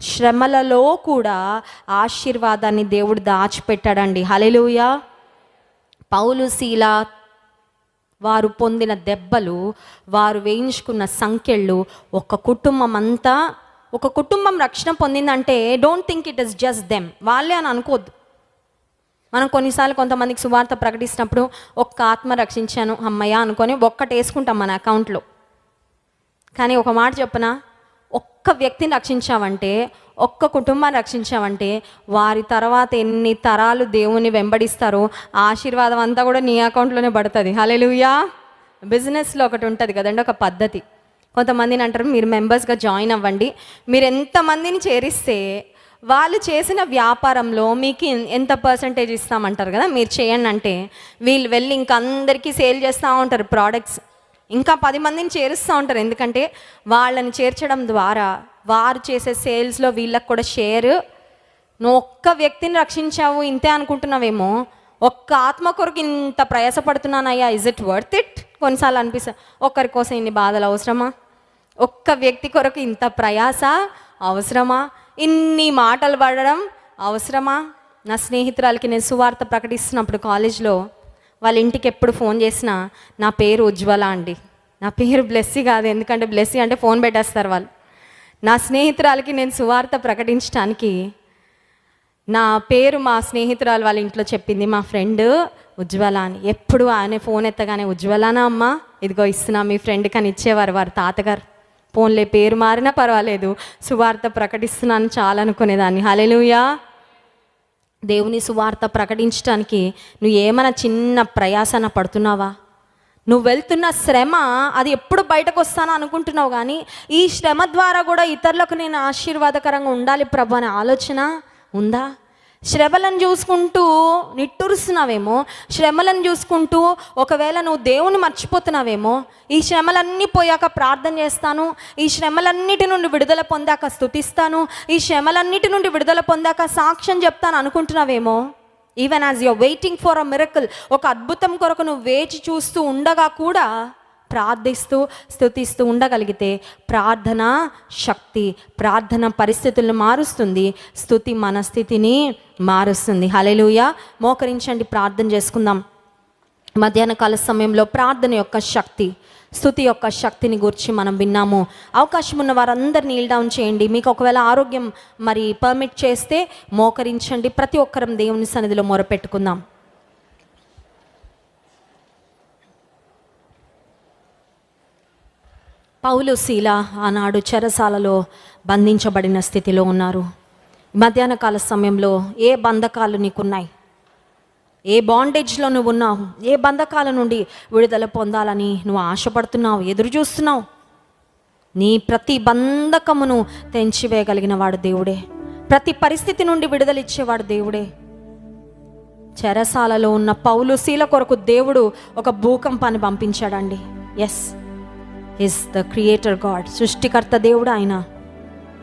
శ్రమలలో కూడా ఆశీర్వాదాన్ని దేవుడు దాచిపెట్టాడండి. హల్లెలూయా. పౌలు శీల వారు పొందిన దెబ్బలు, వారు వేయించుకున్న సంకెళ్ళు, ఒక కుటుంబం రక్షణ పొందిందంటే don't think it is just them, వాళ్ళే అని అనుకోవద్దు. మనం కొన్నిసార్లు కొంతమందికి సువార్త ప్రకటిస్తున్నప్పుడు ఒక్క ఆత్మ రక్షించాను అమ్మయ్య అనుకొని ఒక్కటి వేసుకుంటాం మన అకౌంట్లో. కానీ ఒక మాట చెప్పనా, ఒక్క వ్యక్తిని రక్షించావంటే, ఒక్క కుటుంబాన్ని రక్షించావంటే వారి తర్వాత ఎన్ని తరాలు దేవుని వెంబడిస్తారో ఆశీర్వాదం అంతా కూడా నీ అకౌంట్లోనే పడుతుంది. హల్లెలూయా. బిజినెస్లో ఒకటి ఉంటుంది కదండి, ఒక పద్ధతి. కొంతమందిని అంటారు మీరు మెంబర్స్గా జాయిన్ అవ్వండి, మీరు ఎంతమందిని చేరిస్తే వాళ్ళు చేసిన వ్యాపారంలో మీకు ఎంత పర్సంటేజ్ ఇస్తామంటారు కదా, మీరు చేయండి అంటే వీళ్ళు వెళ్ళి ఇంకా అందరికీ సేల్ చేస్తూ ఉంటారు ప్రోడక్ట్స్, ఇంకా 10 మందిని చేరుస్తూ ఉంటారు. ఎందుకంటే వాళ్ళని చేర్చడం ద్వారా వారు చేసే సేల్స్లో వీళ్ళకి కూడా షేర్. నువ్వు ఒక్క వ్యక్తిని రక్షించావు ఇంతే అనుకుంటున్నావేమో, ఒక్క ఆత్మ కొరకు ఇంత ప్రయాసపడుతున్నానయ్యా, ఇజ్ ఇట్ వర్త్ ఇట్? కొన్నిసార్లు అనిపిస్తుంది, ఒక్కరి కోసం ఇన్ని బాధలు అవసరమా, ఒక్క వ్యక్తి కొరకు ఇంత ప్రయాస అవసరమా, ఇన్ని మాటలు పడడం అవసరమా? నా స్నేహితురాలకి నేను సువార్త ప్రకటిస్తున్నప్పుడు కాలేజ్లో వాళ్ళ ఇంటికి ఎప్పుడు ఫోన్ చేసినా నా పేరు ఉజ్వల అండి, నా పేరు బ్లెస్సీ కాదు, ఎందుకంటే బ్లెస్సీ అంటే ఫోన్ పెట్టేస్తారు వాళ్ళు. నా స్నేహితురాలకి నేను సువార్త ప్రకటించడానికి నా పేరు మా స్నేహితురాలు వాళ్ళ ఇంట్లో చెప్పింది, మా ఫ్రెండ్ ఉజ్వల అని. ఎప్పుడు ఆయన ఫోన్ ఎత్తగానే ఉజ్వలనా అమ్మ, ఇదిగో ఇస్తున్నా మీ ఫ్రెండ్కి అని ఇచ్చేవారు వారి తాతగారు. ఫోన్లే పేరు మారినా పర్వాలేదు, సువార్త ప్రకటిస్తున్నాను చాలా అనుకునేదాన్ని. హల్లెలూయా. దేవుని సువార్త ప్రకటించడానికి నువ్వు ఏమైనా చిన్న ప్రయాసన పడుతున్నావా? నువ్వు వెళ్తున్న శ్రమ అది ఎప్పుడు బయటకు వస్తానో అనుకుంటున్నావు, కానీ ఈ శ్రమ ద్వారా కూడా ఇతరులకు నేను ఆశీర్వాదకరంగా ఉండాలి ప్రభు అనే ఆలోచన ఉందా? శ్రమలను చూసుకుంటూ నిట్టూరుస్తున్నావేమో, శ్రమలను చూసుకుంటూ ఒకవేళ నువ్వు దేవుని మర్చిపోతున్నావేమో. ఈ శ్రమలన్నీ పోయాక ప్రార్థన చేస్తాను, ఈ శ్రమలన్నిటి నుండి విడుదల పొందాక స్తుతిస్తాను, ఈ శ్రమలన్నిటి నుండి విడుదల పొందాక సాక్ష్యం చెప్తాను అనుకుంటున్నావేమో. Even as you're waiting for a miracle, ఒక అద్భుతం కొరకు నువ్వు వేచి చూస్తూ ఉండగా కూడా ప్రార్థిస్తూ స్తుతిస్తూ ఉండగలిగితే ప్రార్థన శక్తి, ప్రార్థన పరిస్థితులను మారుస్తుంది, స్తుతి మన స్థితిని మారుస్తుంది. హల్లెలూయా. మోకరించండి, ప్రార్థన చేసుకుందాం. మధ్యాహ్న కాల సమయంలో ప్రార్థన యొక్క శక్తి, స్తుతి యొక్క శక్తిని గురించి మనం విన్నాము. అవకాశం ఉన్న వారందరినీ నీల్ డౌన్ చేయండి. మీకు ఒకవేళ ఆరోగ్యం మరి పర్మిట్ చేస్తే మోకరించండి. ప్రతి ఒక్కరం దేవుని సన్నిధిలో మొరపెట్టుకుందాం. పౌలు, శీల ఆనాడు చెరసాలలో బంధించబడిన స్థితిలో ఉన్నారు. మధ్యాహ్న కాల సమయంలో ఏ బంధకాలు నీకున్నాయి, ఏ బాండేజ్లో నువ్వు ఉన్నావు, ఏ బంధకాల నుండి విడుదల పొందాలని నువ్వు ఆశపడుతున్నావు, ఎదురు చూస్తున్నావు, నీ ప్రతి బంధకమును తెంచివేయగలిగిన వాడు దేవుడే. ప్రతి పరిస్థితి నుండి విడుదల ఇచ్చేవాడు దేవుడే. చెరసాలలో ఉన్న పౌలు, శీల కొరకు దేవుడు ఒక భూకంపాన్ని పంపించాడండి. Yes, is the creator God. సృష్టికర్త దేవుడు ఆయన.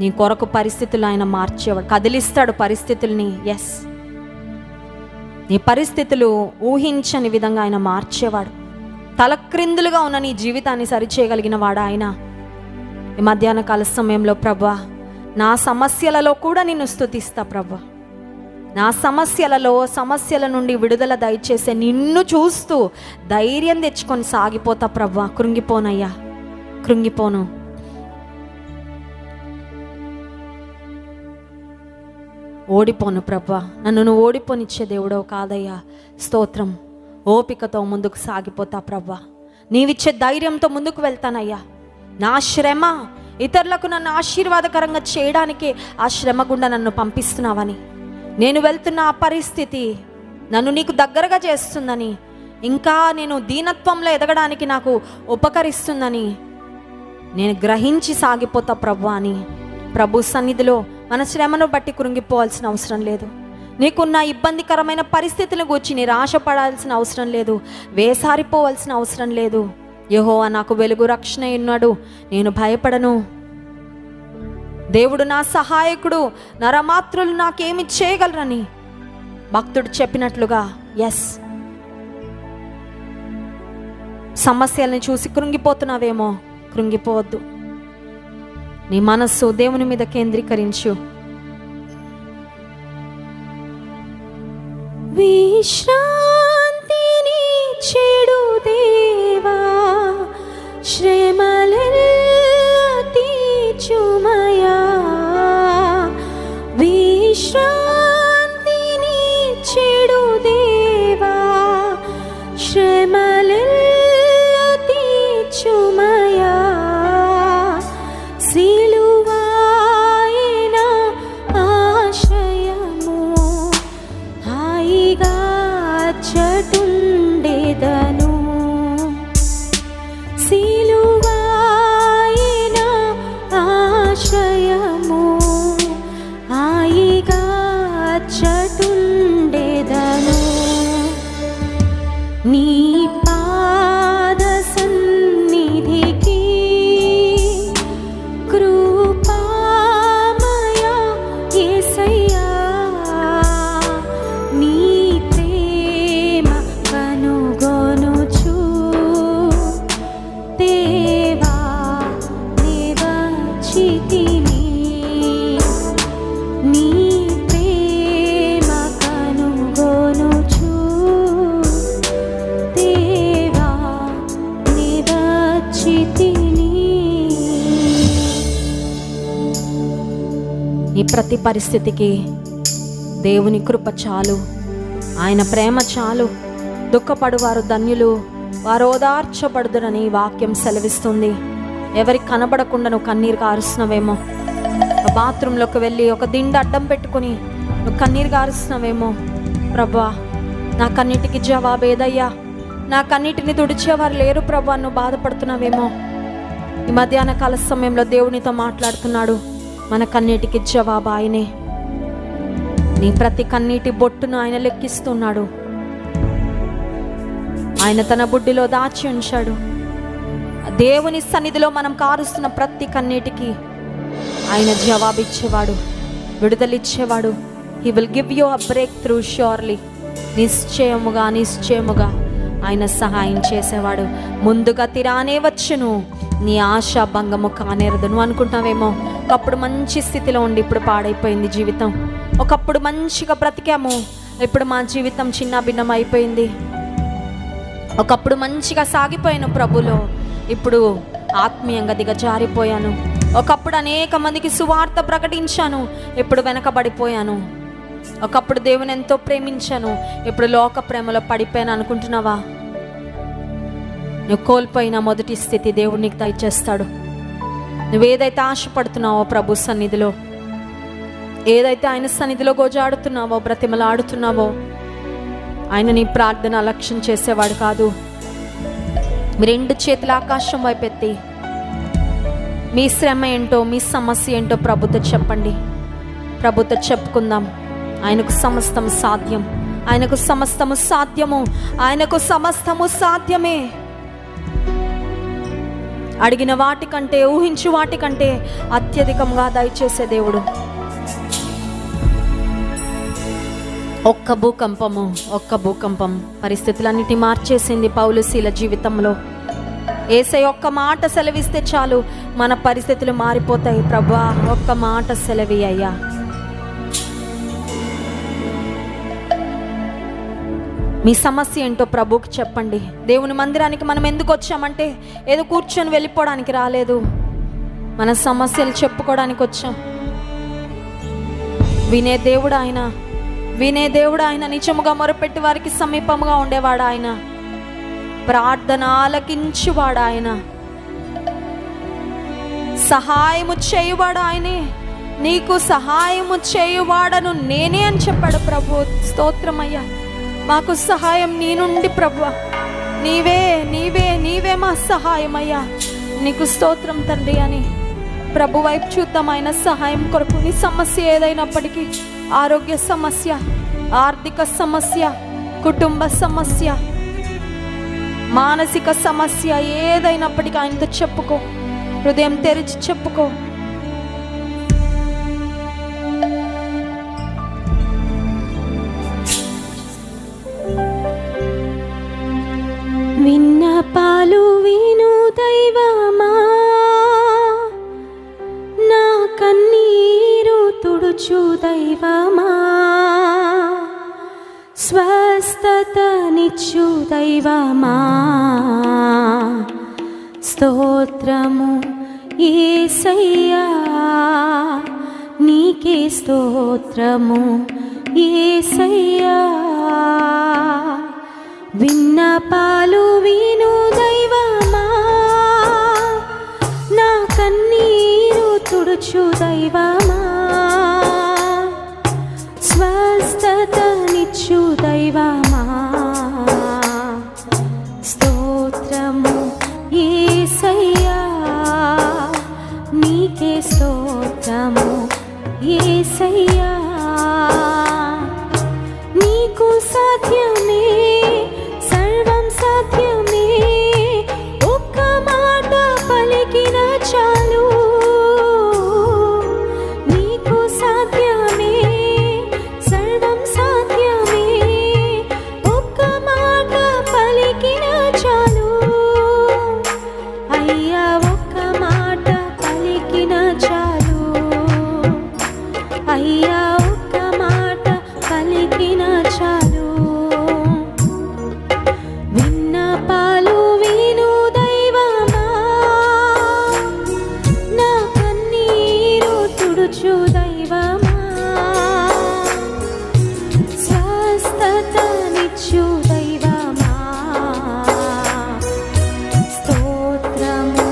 నీ కొరకు పరిస్థితులు ఆయన మార్చేవాడు, కదిలిస్తాడు పరిస్థితుల్ని. ఎస్, నీ పరిస్థితులు ఊహించని విధంగా ఆయన మార్చేవాడు. తలక్రిందులుగా ఉన్న నీ జీవితాన్ని సరిచేయగలిగిన వాడు ఆయన. ఈ మధ్యాహ్న కాల సమయంలో ప్రభా, నా సమస్యలలో కూడా నిన్ను స్తుతిస్తా ప్రభా. నా సమస్యల నుండి విడుదల దయచేసే నిన్ను చూస్తూ ధైర్యం తెచ్చుకొని సాగిపోతా ప్రభా. కృంగిపోనయ్యా, కృంగిపోను. ఓడిపోను ప్రభా. నన్ను నువ్వు ఓడిపోనిచ్చే దేవుడవు కాదయ్యా. స్తోత్రం. ఓపికతో ముందుకు సాగిపోతా ప్రభా. నీవిచ్చే ధైర్యంతో ముందుకు వెళ్తానయ్యా. నా శ్రమ ఇతరులకు నన్ను ఆశీర్వాదకరంగా చేయడానికి ఆ శ్రమ గుండా నన్ను పంపిస్తున్నావని, నేను వెళ్తున్న ఆ పరిస్థితి నన్ను నీకు దగ్గరగా చేస్తుందని, ఇంకా నేను దీనత్వంలో ఎదగడానికి నాకు ఉపకరిస్తుందని నేను గ్రహించి సాగిపోతా ప్రభు అని ప్రభు సన్నిధిలో మన శ్రమను బట్టి కృంగిపోవాల్సిన అవసరం లేదు. నీకున్న ఇబ్బందికరమైన పరిస్థితులను గురించి నిరాశపడాల్సిన అవసరం లేదు, వేసారిపోవాల్సిన అవసరం లేదు. యెహోవా నాకు వెలుగు, రక్షణ ఉన్నాడు, నేను భయపడను. దేవుడు నా సహాయకుడు, నరమాత్రులు నాకేమి చేయగలరని భక్తుడు చెప్పినట్లుగా. ఎస్, సమస్యల్ని చూసి కృంగిపోతున్నావేమో, కృంగిపోవద్దు. నీ మనస్సు దేవుని మీద కేంద్రీకరించు. విశ్రాంతిని చెడు దేవా, శ్రమలెల్లా తీర్చుమయా. విశ్రాంతిని చెడు దేవా, శ్రమలెల్లా తీర్చుమయా. సిలువాయన ఆశ్రయము, హాయిగా చటుండెదను. సిలువాయన ఆశ్రయము, హాయిగా చటుండెదను. నీ పాద సన్నిధికి కృపామయ యేసయ్యా. నీ ప్రేమ కనుగొనుచు దేవా నివచితిని. నీ ప్రేమ కనుగొనుచు దేవా నివచితిని. ఈ ప్రతి పరిస్థితికి దేవుని కృప చాలు, ఆయన ప్రేమ చాలు. దుఃఖపడువారు ధన్యులు, వారు ఓదార్చబడుదురని వాక్యం సెలవిస్తుంది. ఎవరికి కనబడకుండా నువ్వు కన్నీరు కారుస్తున్నావేమో, బాత్రూంలోకి వెళ్ళి ఒక దిండు అడ్డం పెట్టుకుని నువ్వు కన్నీరు కారుస్తున్నావేమో. ప్రభా, నా కన్నిటికి జవాబేదయ్యా, నా కన్నిటిని తుడిచేవారు లేరు ప్రభా, నువ్వు బాధపడుతున్నావేమో. ఈ మధ్యాహ్న కాల సమయంలో దేవునితో మాట్లాడుతున్నాడు. మన కన్నీటికి జవాబు ఆయనే. నీ ప్రతి కన్నీటి బొట్టును ఆయన లెక్కిస్తున్నాడు. ఆయన తన బుడ్డిలో దాచి ఉంచాడు. దేవుని సన్నిధిలో మనం కారుస్తున్న ప్రతి కన్నీటికి ఆయన జవాబిచ్చేవాడు, విడుదలిచ్చేవాడు. He will give you a breakthrough surely. నిశ్చయముగా నిశ్చయముగా ఆయన సహాయం చేసేవాడు. ముందుగా తిరానే వచ్చును, నీ ఆశ భంగము కానేరదు. నువ్వు అనుకుంటున్నావేమో, ఒకప్పుడు మంచి స్థితిలో ఉండి ఇప్పుడు పాడైపోయింది జీవితం. ఒకప్పుడు మంచిగా బ్రతికాము, ఇప్పుడు మా జీవితం చిన్న భిన్నం అయిపోయింది. ఒకప్పుడు మంచిగా సాగిపోయాను ప్రభులో, ఇప్పుడు ఆత్మీయంగా దిగజారిపోయాను. ఒకప్పుడు అనేక మందికి సువార్త ప్రకటించాను, ఇప్పుడు వెనకబడిపోయాను. ఒకప్పుడు దేవుని ఎంతో ప్రేమించాను, ఇప్పుడు లోక ప్రేమలో పడిపోయాను అనుకుంటున్నావా? నువ్వు కోల్పోయిన మొదటి స్థితి దేవుడు నీకు దయచేస్తాడు. నువ్వేదైతే ఆశపడుతున్నావో ప్రభు సన్నిధిలో, ఏదైతే ఆయన సన్నిధిలో గోజాడుతున్నావో, బ్రతిమలాడుతున్నావో, ఆయన నీ ప్రార్థన అలక్ష్యం చేసేవాడు కాదు. మీ 2 చేతుల ఆకాశం వైపెత్తి మీ శ్రమ ఏంటో, మీ సమస్య ఏంటో ప్రభుతో చెప్పండి. ప్రభుతో చెప్పుకుందాం. ఆయనకు సమస్తము సాధ్యం, ఆయనకు సమస్తము సాధ్యము, ఆయనకు సమస్తము సాధ్యమే. అడిగిన వాటికంటే, ఊహించు వాటికంటే అత్యధికంగా దయచేసే దేవుడు. ఒక్క భూకంపం పరిస్థితులన్నిటిని మార్చేసింది పౌలు శీల జీవితంలో. యేసయ్య ఒక్క మాట సెలవిస్తే చాలు, మన పరిస్థితులు మారిపోతాయి. ప్రభువా, ఒక్క మాట సెలవి అయ్యా. మీ సమస్య ఏంటో ప్రభుకి చెప్పండి. దేవుని మందిరానికి మనం ఎందుకు వచ్చామంటే ఏదో కూర్చొని వెళ్ళిపోవడానికి రాలేదు, మన సమస్యలు చెప్పుకోవడానికి వచ్చాం. వినే దేవుడు ఆయన, నిజముగా మొరపెట్టి వారికి సమీపముగా ఉండేవాడు ఆయన, ప్రార్థన ఆలకించువాడు ఆయన, సహాయము చేయువాడు ఆయనే. నీకు సహాయము చేయువాడను నేనే అని చెప్పాడు ప్రభు. స్తోత్రమయ్యా, మాకు సహాయం నీ నుండి ప్రభువా. నీవే మా సహాయమయ్యా. నీకు స్తోత్రం తండ్రి అని ప్రభు వైపు చూద్దాం. ఆయన సహాయం కొరకు. నీ సమస్య ఏదైనప్పటికీ, ఆరోగ్య సమస్య, ఆర్థిక సమస్య, కుటుంబ సమస్య, మానసిక సమస్య ఏదైనప్పటికీ ఆయనతో చెప్పుకో. హృదయం తెరిచి చెప్పుకో. విన్నపాలు విను దైవమా, నా కన్నీరు తుడుచు దైవమా, స్వస్థతనిచ్చు దైవమా, స్తోత్రము యేసయ్యా, నీకే స్తోత్రము యేసయ్యా. విన్నపాలు విను దైవమా, నా కన్నీరు తుడుచు దైవమా, స్వస్థతనిచ్చు దైవమా, స్తోత్రము యేసయ్యా, నీకే స్తోత్రము యేసయ్యా. నీకు సాధ్యమే, సర్వం సాధ్యమే, ఒక్క మాట పలికిన చాలు. నీకు సాధ్యమే, సర్వం సాధ్యమే, ఒక్క మాట పలికిన చాలు. అయ్యా, ఒక్క మాట పలికిన చాలు. అయ్యా, ఒక్క మాట పలికిన చాలు. విన్నపాలు విను దైవమా, నా కన్నీరు తుడుచు దైవమా, స్వస్థతనిచ్చు దైవమా, స్తోత్రము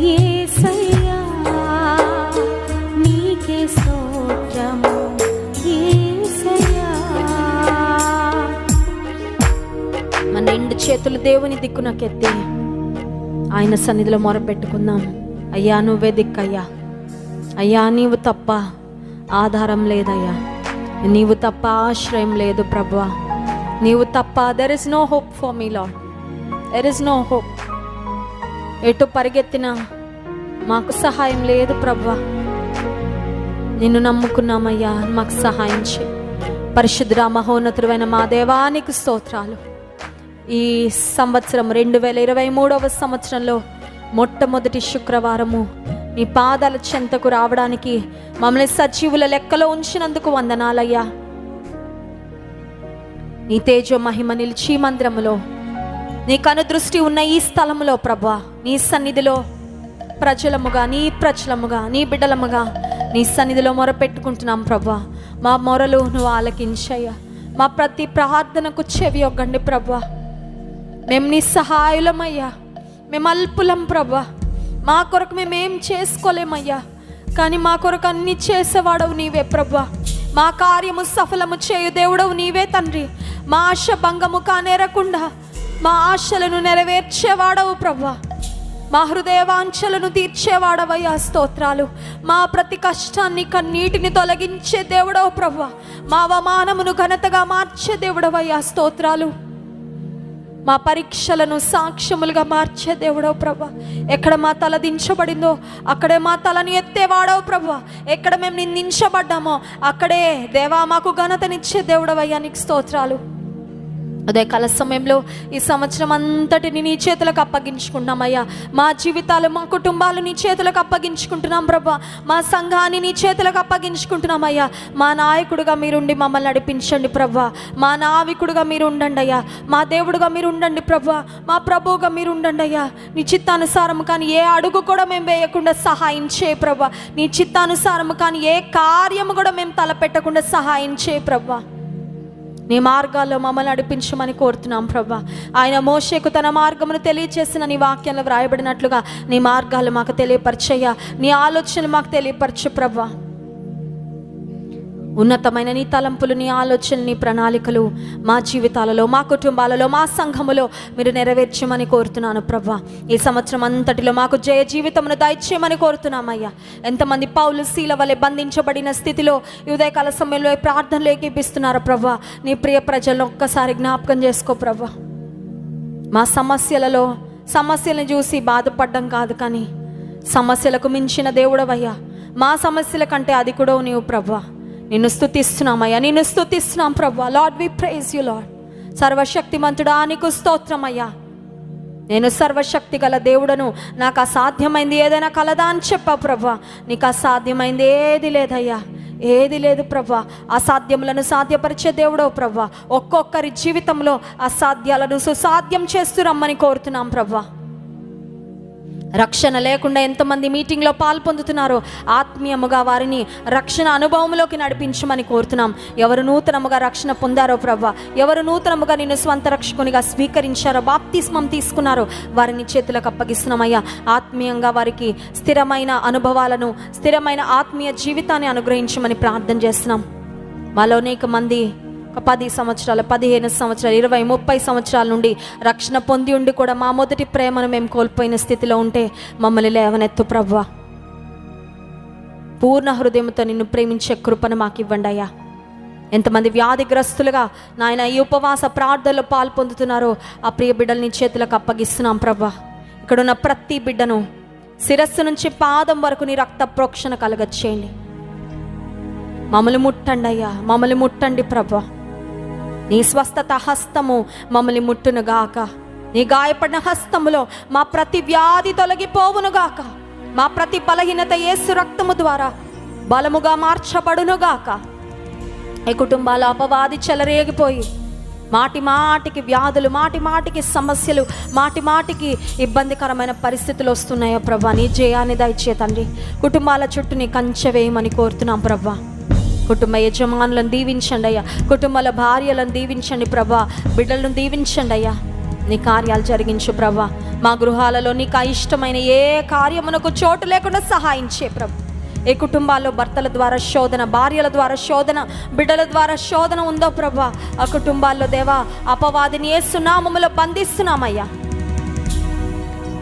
యేసయ్యా, నీకే స్తోత్రము యేసయ్యా. మన 2 చేతులు దేవుని దిక్కునకెత్తి ఆయన సన్నిధిలో మొరపెట్టుకుందాం. అయ్యా, నువ్వే దిక్కయ్యా. అయ్యా, నీవు తప్ప ఆధారం లేదయ్యా, నీవు తప్ప ఆశ్రయం లేదు ప్రభువా. నీవు తప్ప there is no hope for me Lord, there is no hope. ఎటు పరిగెత్తినా మాకు సహాయం లేదు ప్రభువా. నిన్ను నమ్ముకున్నామయ్యా, మాకు సహాయం చేయి. పరిశుద్ధ మహోన్నతుడైన మా దేవానికి స్తోత్రాలు. ఈ సంవత్సరం 2023వ సంవత్సరంలో మొట్టమొదటి శుక్రవారము నీ పాదాల చెంతకు రావడానికి మమ్మల్ని సజీవుల లెక్కలో ఉంచినందుకు వందనాలయ్యా. నీ తేజో మహిమ నిలిచి మందిరములో నీ కనుదృష్టి ఉన్న ఈ స్థలములో ప్రభా, నీ సన్నిధిలో ప్రజలముగా నీ బిడ్డలముగా నీ సన్నిధిలో మొరపెట్టుకుంటున్నాం ప్రభా. మా మొరలు నువ్వు ఆలకించయ్యా. మా ప్రతి ప్రార్థనకు చెవి ఒగ్గండి ప్రభా. మేము నీ సహాయులమయ్యా. మేము అల్పులం ప్రభా. మా కొరకు మేమేం చేసుకోలేమయ్యా, కానీ మా కొరకు అన్ని చేసేవాడవు నీవే ప్రభా. మా కార్యము సఫలము చేయు దేవుడవు నీవే తండ్రి. మా ఆశ భంగము కానేరకుండా మా ఆశలను నెరవేర్చేవాడవు ప్రభా. మా హృదయవాంఛలను తీర్చేవాడవయ్యా, స్తోత్రాలు. మా ప్రతి కష్టాన్ని కన్నీటిని తొలగించే దేవుడవు ప్రభా. మా అవమానమును ఘనతగా మార్చే దేవుడవయ్యా, స్తోత్రాలు. మా పరీక్షలను సాక్ష్యములుగా మార్చే దేవుడవు ప్రభా. ఎక్కడ మా తల దించబడిందో అక్కడే మా తలని ఎత్తేవాడవు ప్రభా. ఎక్కడ మేము నిందించబడ్డామో అక్కడే దేవా మాకు ఘనతనిచ్చే దేవుడవయ్యా, నీకు స్తోత్రాలు. అదే కాల సమయంలో ఈ సంవత్సరం అంతటిని నీ చేతులకు అప్పగించుకుంటున్నామయ్యా. మా జీవితాలు, మా కుటుంబాలు నీ చేతులకు అప్పగించుకుంటున్నాం ప్రభా. మా సంఘాన్ని నీ చేతులకు అప్పగించుకుంటున్నామయ్యా. మా నాయకుడిగా మీరుండి మమ్మల్ని నడిపించండి ప్రభా. మా నావికుడిగా మీరు ఉండండి అయ్యా. మా దేవుడుగా మీరు ఉండండి ప్రభా. మా ప్రభువుగా మీరు ఉండండి అయ్యా. నీ చిత్తానుసారం కానీ ఏ అడుగు కూడా మేము వేయకుండా సహాయం చేయ ప్రభా. నీ చిత్తానుసారం కానీ ఏ కార్యము కూడా మేము తలపెట్టకుండా సహాయం చేయ ప్రభా. నీ మార్గాల్లో మమ్మల్ని నడిపించమని కోరుతున్నాం ప్రభా. ఆయన మోషేకు తన మార్గమును తెలియచేసిన నీ వాక్యంలో వ్రాయబడినట్లుగా నీ మార్గాలు మాకు తెలియపరచయ్యా. నీ ఆలోచనలు మాకు తెలియపరచు ప్రభా. ఉన్నతమైన నీ తలంపులు, నీ ఆలోచనలు, నీ ప్రణాళికలు మా జీవితాలలో, మా కుటుంబాలలో, మా సంఘములో మీరు నెరవేర్చమని కోరుతున్నాను ప్రభా. ఈ సంవత్సరం అంతటిలో మాకు జయ జీవితమును దయచేయమని కోరుతున్నామయ్యా. ఎంతమంది పౌలు శీల వలె బంధించబడిన స్థితిలో ఈ ఉదయకాల సమయంలో ప్రార్థనలు ఏకీపిస్తున్నారు ప్రభా. నీ ప్రియ ప్రజలను ఒక్కసారి జ్ఞాపకం చేసుకో ప్రభా. మా సమస్యలను చూసి బాధపడడం కాదు, కానీ సమస్యలకు మించిన దేవుడవయ్యా. మా సమస్యల కంటే అది కూడా నీవు ప్రభా. నిన్ను స్తుతిస్తున్నామయ్యా, నిన్ను స్తుతిస్తున్నాం ప్రభా. Lord we praise you Lord. సర్వశక్తిమంతుడా నీకు స్తోత్రమయ్యా. నేను సర్వశక్తి గల దేవుడను, నాకు అసాధ్యమైంది ఏదైనా కలదా అని చెప్పావు ప్రభా. నీకు అసాధ్యమైంది ఏది లేదయ్యా, ఏది లేదు ప్రభా. అసాధ్యములను సాధ్యపరిచే దేవుడవు ప్రభా. ఒక్కొక్కరి జీవితంలో అసాధ్యాలను సుసాధ్యం చేస్తూ రమ్మని కోరుతున్నాం ప్రభా. రక్షణ లేకుండా ఎంతమంది మీటింగ్లో పాల్పొందుతున్నారో ఆత్మీయముగా వారిని రక్షణ అనుభవంలోకి నడిపించమని కోరుతున్నాం. ఎవరు నూతనముగా రక్షణ పొందారో ప్రభా, ఎవరు నూతనముగా నిన్ను స్వంత రక్షకునిగా స్వీకరించారో, బాప్తిస్మం తీసుకున్నారో వారిని చేతులకు అప్పగిస్తున్నామయ్యా. ఆత్మీయంగా వారికి స్థిరమైన అనుభవాలను, స్థిరమైన ఆత్మీయ జీవితాన్ని అనుగ్రహించమని ప్రార్థన చేస్తున్నాం. మాలో అనేక మంది 10 సంవత్సరాలు, 15 సంవత్సరాలు, 20, 30 సంవత్సరాల నుండి రక్షణ పొంది ఉండి కూడా మా మొదటి ప్రేమను మేము కోల్పోయిన స్థితిలో ఉంటే మమ్మల్ని లేవనెత్తు ప్రభా. పూర్ణ హృదయంతో నిన్ను ప్రేమించే కృపను మాకు ఇవ్వండి అయ్యా. ఎంతమంది వ్యాధిగ్రస్తులుగా నాయన ఈ ఉపవాస ప్రార్థనలో పాల్పొందుతున్నారో ఆ ప్రియ బిడ్డల్ని చేతులకు అప్పగిస్తున్నాం ప్రభా. ఇక్కడున్న ప్రతి బిడ్డను శిరస్సు నుంచి పాదం వరకు నీ రక్త ప్రోక్షణ కలగచ్చేయండి. మమ్మల్ని ముట్టండి అయ్యా, మమ్మల్ని ముట్టండి ప్రభా. నీ స్వస్థత హస్తము మమ్మల్ని ముట్టునుగాక. నీ గాయపడిన హస్తములో మా ప్రతి వ్యాధి తొలగిపోవునుగాక. మా ప్రతి బలహీనత యేసు రక్తము ద్వారా బలముగా మార్చబడునుగాక. ఈ కుటుంబాల అపవాది చెలరేగిపోయి మాటి మాటికి వ్యాధులు, మాటి మాటికి సమస్యలు, మాటి మాటికి ఇబ్బందికరమైన పరిస్థితులు వస్తున్నాయో ప్రభా. నీ జయాన్ని దయచే తండ్రి. కుటుంబాల చుట్టూ నీ కంచె వేయమని కోరుతున్నాం ప్రభా. కుటుంబ యజమానులను దీవించండి అయ్యా. కుటుంబాల భార్యలను దీవించండి ప్రభా. బిడ్డలను దీవించండి అయ్యా. నీ కార్యాలు జరిగించు ప్రభా. మా గృహాలలో నీకు ఇష్టమైన ఏ కార్యమునకు చోటు లేకుండా సహాయం చే ప్రభా. ఏ కుటుంబాల్లో భర్తల ద్వారా శోధన, భార్యల ద్వారా శోధన, బిడ్డల ద్వారా శోధన ఉందో ప్రభా, ఆ కుటుంబాల్లో దేవా అపవాదిని యేసు నామములో బంధిస్తున్నామయ్యా.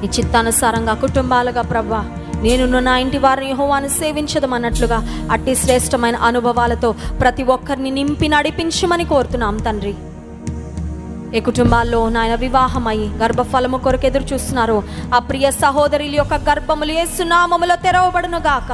నీ చిత్తానుసారంగా కుటుంబాలుగా ప్రభా నేను నా ఇంటి వారిని యెహోవాను సేవించదమన్నట్లుగా అట్టి శ్రేష్టమైన అనుభవాలతో ప్రతి ఒక్కరిని నింపి నడిపించమని కోరుతున్నాం తండ్రి. ఏ కుటుంబాల్లో నాయన వివాహమై గర్భఫలము కొరకు ఎదురు చూస్తున్నారు ఆ ప్రియ సహోదరుల యొక్క గర్భములు యేసు నామములో తెరవబడును గాక.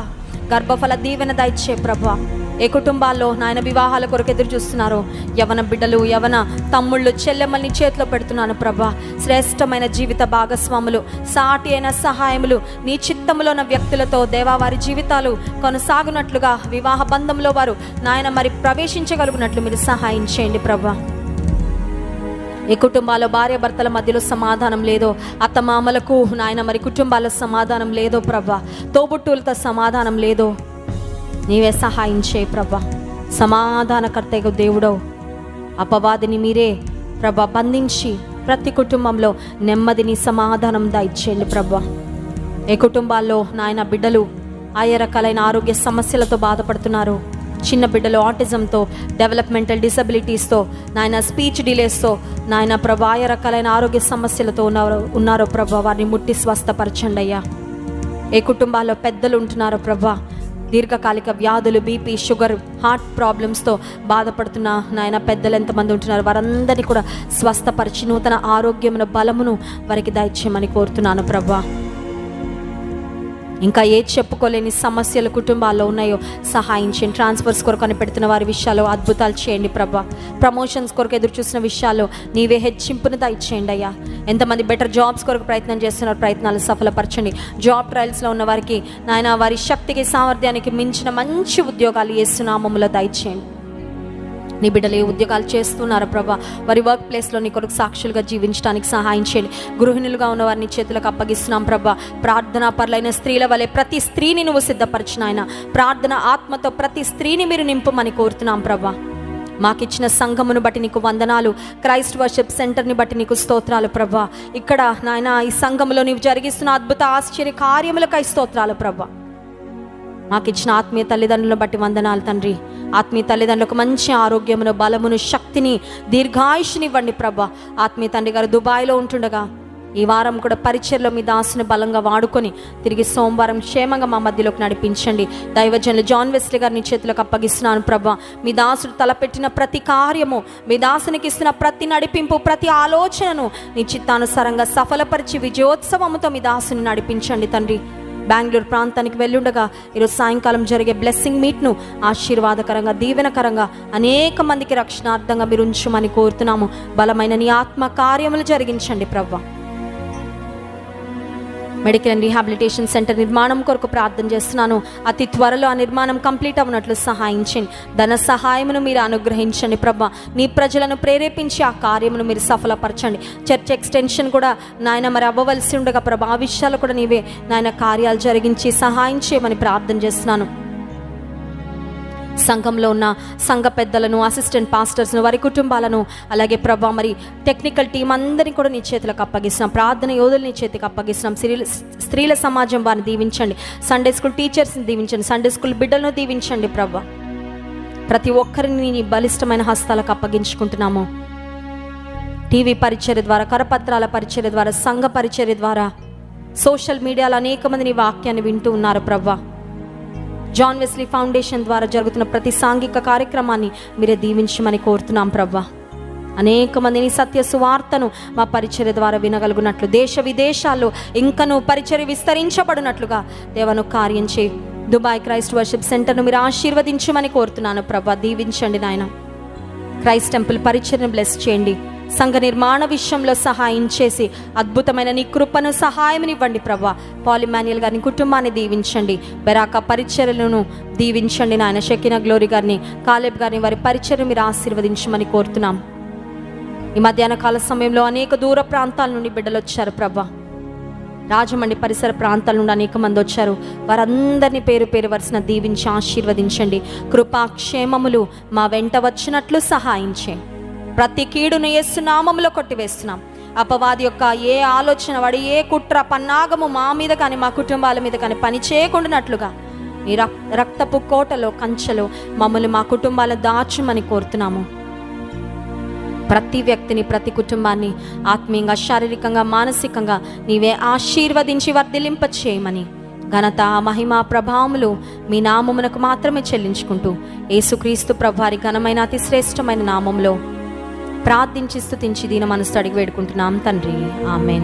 గర్భఫల దీవెన దయచే ప్రభా. ఏ కుటుంబాల్లో నాయన వివాహాల కొరకు ఎదురు చూస్తున్నారో యవన బిడ్డలు, యవన తమ్ముళ్ళు, చెల్లెమ్మల్ని చేతిలో పెడుతున్నాను ప్రభా. శ్రేష్టమైన జీవిత భాగస్వాములు, సాటి అయిన సహాయములు, నీ చిత్తములో ఉన్న వ్యక్తులతో దేవా వారి జీవితాలు కొనసాగునట్లుగా, వివాహ బంధంలో వారు నాయన మరి ప్రవేశించగలుగునట్లు మీరు సహాయం చేయండి ప్రభా. ఏ కుటుంబాల్లో భార్య భర్తల మధ్యలో సమాధానం లేదో, అత్తమామలకు నాయన మరి కుటుంబాల సమాధానం లేదో ప్రభా, తోబుట్టువులతో సమాధానం లేదో, నీవే సహాయం చేయి ప్రభా. సమాధానకర్తయ్య దేవుడో, అపవాదిని మీరే ప్రభా బంధించి ప్రతి కుటుంబంలో నెమ్మదిని, సమాధానం దయచేయండి ప్రభా. ఏ కుటుంబాల్లో నాయన బిడ్డలు ఆయా రకాలైన ఆరోగ్య సమస్యలతో బాధపడుతున్నారు, చిన్న బిడ్డలు ఆటిజంతో, డెవలప్మెంటల్ డిసబిలిటీస్తో, నాయన స్పీచ్ డిలేస్తో, నాయన ప్రభా ఆయా రకాలైన ఆరోగ్య సమస్యలతో ఉన్నారో ప్రభా, వారిని ముట్టి స్వస్థపరచండి అయ్యా. ఏ కుటుంబాల్లో పెద్దలు ఉంటున్నారో ప్రభా, దీర్ఘకాలిక వ్యాధులు, బీపీ, షుగర్, హార్ట్ ప్రాబ్లమ్స్తో బాధపడుతున్న నాయన పెద్దలు ఎంతమంది ఉంటున్నారు, వారందరినీ కూడా స్వస్థపరిచి నూతన ఆరోగ్యమును, బలమును వారికి దయచేయమని కోరుతున్నాను ప్రభా. ఇంకా ఏ చెప్పుకోలేని సమస్యలు కుటుంబాల్లో ఉన్నాయో సహాయం చేయండి. ట్రాన్స్ఫర్స్ కొరకు అని పెడుతున్న వారి విషయాల్లో అద్భుతాలు చేయండి ప్రభా. ప్రమోషన్స్ కొరకు ఎదురు చూసిన విషయాల్లో నీవే హెచ్చింపును దయచేయండి అయ్యా. ఎంతమంది బెటర్ జాబ్స్ కొరకు ప్రయత్నం చేస్తున్నారు, ప్రయత్నాలు సఫలపరచండి. జాబ్ ట్రయల్స్లో ఉన్న వారికి నాయన వారి శక్తికి, సామర్థ్యానికి మించిన మంచి ఉద్యోగాలు యేసు నామములో దయచేయండి. నీ బిడ్డలు ఏ ఉద్యోగాలు చేస్తున్నారో ప్రభా, వారి వర్క్ ప్లేస్లో నీ కొరకు సాక్షులుగా జీవించడానికి సహాయం చేయండి. గృహిణులుగా ఉన్న వారిని చేతులకు అప్పగిస్తున్నాం ప్రభా. ప్రార్థనా పరులైన స్త్రీల వలె ప్రతి స్త్రీని నువ్వు సిద్ధపరిచిన ఆయన, ప్రార్థన ఆత్మతో ప్రతి స్త్రీని మీరు నింపమని కోరుతున్నాం ప్రభా. మాకిచ్చిన సంఘమును బట్టి నీకు వందనాలు, క్రైస్ట్ వర్షిప్ సెంటర్ని బట్టి నీకు స్తోత్రాలు ప్రభా. ఇక్కడ నాయన ఈ సంఘములో నీవు జరిగిస్తున్న అద్భుత ఆశ్చర్య కార్యములకై స్తోత్రాలు ప్రభా. మాకిచ్చిన ఆత్మీయ తల్లిదండ్రులను బట్టి వందనాలు తండ్రి. ఆత్మీయ తల్లిదండ్రులకు మంచి ఆరోగ్యమును, బలమును, శక్తిని, దీర్ఘాయుష్నివ్వండి ప్రభా. ఆత్మీయ తండ్రి గారు దుబాయ్లో ఉంటుండగా ఈ వారం కూడా పరిచర్లో మీ దాసుని బలంగా వాడుకొని తిరిగి సోమవారం క్షేమంగా మా మధ్యలోకి నడిపించండి. దైవజనులు జాన్ వెస్లీ గారిని చేతులకు అప్పగిస్తున్నాను ప్రభా. మీ దాసుడు తలపెట్టిన ప్రతి కార్యము, మీ దాసునికి ఇస్తున్న ప్రతి నడిపింపు, ప్రతి ఆలోచనను నీ చిత్తానుసారంగా సఫలపరిచి విజయోత్సవముతో మీ దాసుని నడిపించండి తండ్రి. బెంగళూరు ప్రాంతానికి వెళ్ళుండగా ఈరోజు సాయంకాలం జరిగే బ్లెస్సింగ్ మీట్ను ఆశీర్వాదకరంగా, దీవెనకరంగా అనేక మందికి రక్షణార్థంగా మీరు ఉంచమని కోరుతున్నాము. బలమైన నీ ఆత్మ కార్యములు జరిగించండి ప్రభా. మెడికల్ అండ్ రీహాబిలిటేషన్ సెంటర్ నిర్మాణం కొరకు ప్రార్థన చేస్తున్నాను. అతి త్వరలో ఆ నిర్మాణం కంప్లీట్ అవ్వనట్లు సహాయించండి. ధన సహాయమును మీరు అనుగ్రహించండి ప్రభా. నీ ప్రజలను ప్రేరేపించి ఆ కార్యమును మీరు సఫలపరచండి. చర్చ్ ఎక్స్టెన్షన్ కూడా నాయన మరి అవ్వవలసి ఉండగా ప్రభా, ఆ విషయాలు కూడా నీవే నాయన కార్యాలు జరిగించి సహాయం చేయమని ప్రార్థన చేస్తున్నాను. సంఘంలో ఉన్న సంఘ పెద్దలను, అసిస్టెంట్ పాస్టర్స్ను, వారి కుటుంబాలను, అలాగే ప్రభా మరి టెక్నికల్ టీం అందరినీ కూడా నీ చేతులకు అప్పగిస్తున్నాం. ప్రార్థన యోధులు నీ చేతికి అప్పగిస్తున్నాం. స్త్రీల సమాజం వారిని దీవించండి. సండే స్కూల్ టీచర్స్ని దీవించండి. సండే స్కూల్ బిడ్డలను దీవించండి ప్రభా. ప్రతి ఒక్కరిని నీ బలిష్టమైన హస్తాలకు అప్పగించుకుంటున్నాము. టీవీ పరిచర్య ద్వారా, కరపత్రాల పరిచర్య ద్వారా, సంఘ పరిచర్య ద్వారా, సోషల్ మీడియాలో అనేక మంది నీ వాక్యాన్ని వింటూ ఉన్నారు ప్రభా. జాన్ వెస్లీ ఫౌండేషన్ ద్వారా జరుగుతున్న ప్రతి సాంఘిక కార్యక్రమాన్ని మీరే దీవించమని కోరుతున్నాం ప్రభా. అనేక మందిని సత్య సువార్తను మా పరిచర్య ద్వారా వినగలుగునట్లు, దేశ విదేశాల్లో ఇంకను పరిచర్య విస్తరించబడినట్లుగా దేవను కార్యం చేయి. దుబాయ్ క్రైస్ట్ వర్షిప్ సెంటర్ను మీరు ఆశీర్వదించమని కోరుతున్నాను ప్రభా. దీవించండి నాయన. క్రైస్ట్ టెంపుల్ పరిచర్యను బ్లెస్ చేయండి. సంఘ నిర్మాణ విషయంలో సహాయం చేసి అద్భుతమైన నీ కృపను, సహాయమునివ్వండి ప్రభా. పాలిమాన్యుల్ గారిని, కుటుంబాన్ని దీవించండి. బెరాకా పరిచర్యలను దీవించండి నాయన. షకీనా గ్లోరీ గారిని, కాలేబ్ గారిని, వారి పరిచర్య మీరు ఆశీర్వదించమని కోరుతున్నాం. ఈ మధ్యాహ్న కాల సమయంలో అనేక దూర ప్రాంతాల నుండి బిడ్డలు వచ్చారు ప్రభా. రాజమండ్రి పరిసర ప్రాంతాల నుండి అనేక మంది వచ్చారు. వారందరినీ పేరు పేరు వరుసన దీవించి ఆశీర్వదించండి. కృపాక్షేమములు మా వెంట వచ్చినట్లు సహాయం చేయండి. ప్రతి కీడును యేసు నామములో కొట్టివేస్తున్నాం. అపవాది యొక్క ఏ ఆలోచన, వాడి ఏ కుట్ర పన్నాగము మా మీద కానీ, మా కుటుంబాల మీద కానీ పని చేయకుండానట్లుగా ఈ రక్తపు కోటలో, కంచెలో మమ్మల్ని, మా కుటుంబాలను దాచుమని కోరుతున్నాము. ప్రతి వ్యక్తిని, ప్రతి కుటుంబాన్ని ఆత్మీయంగా, శారీరకంగా, మానసికంగా నీవే ఆశీర్వదించి వర్ధిలింప చేయమని, ఘనత, మహిమ, ప్రభావములు మీ నామమునకు మాత్రమే చెల్లించుకుంటూ యేసుక్రీస్తు ప్రభువారి ఘనమైన అతి శ్రేష్టమైన నామములో ప్రార్థించి స్తుతించి దీన మనసు అడిగి వేడుకుంటున్నాం తండ్రి. ఆమేన్.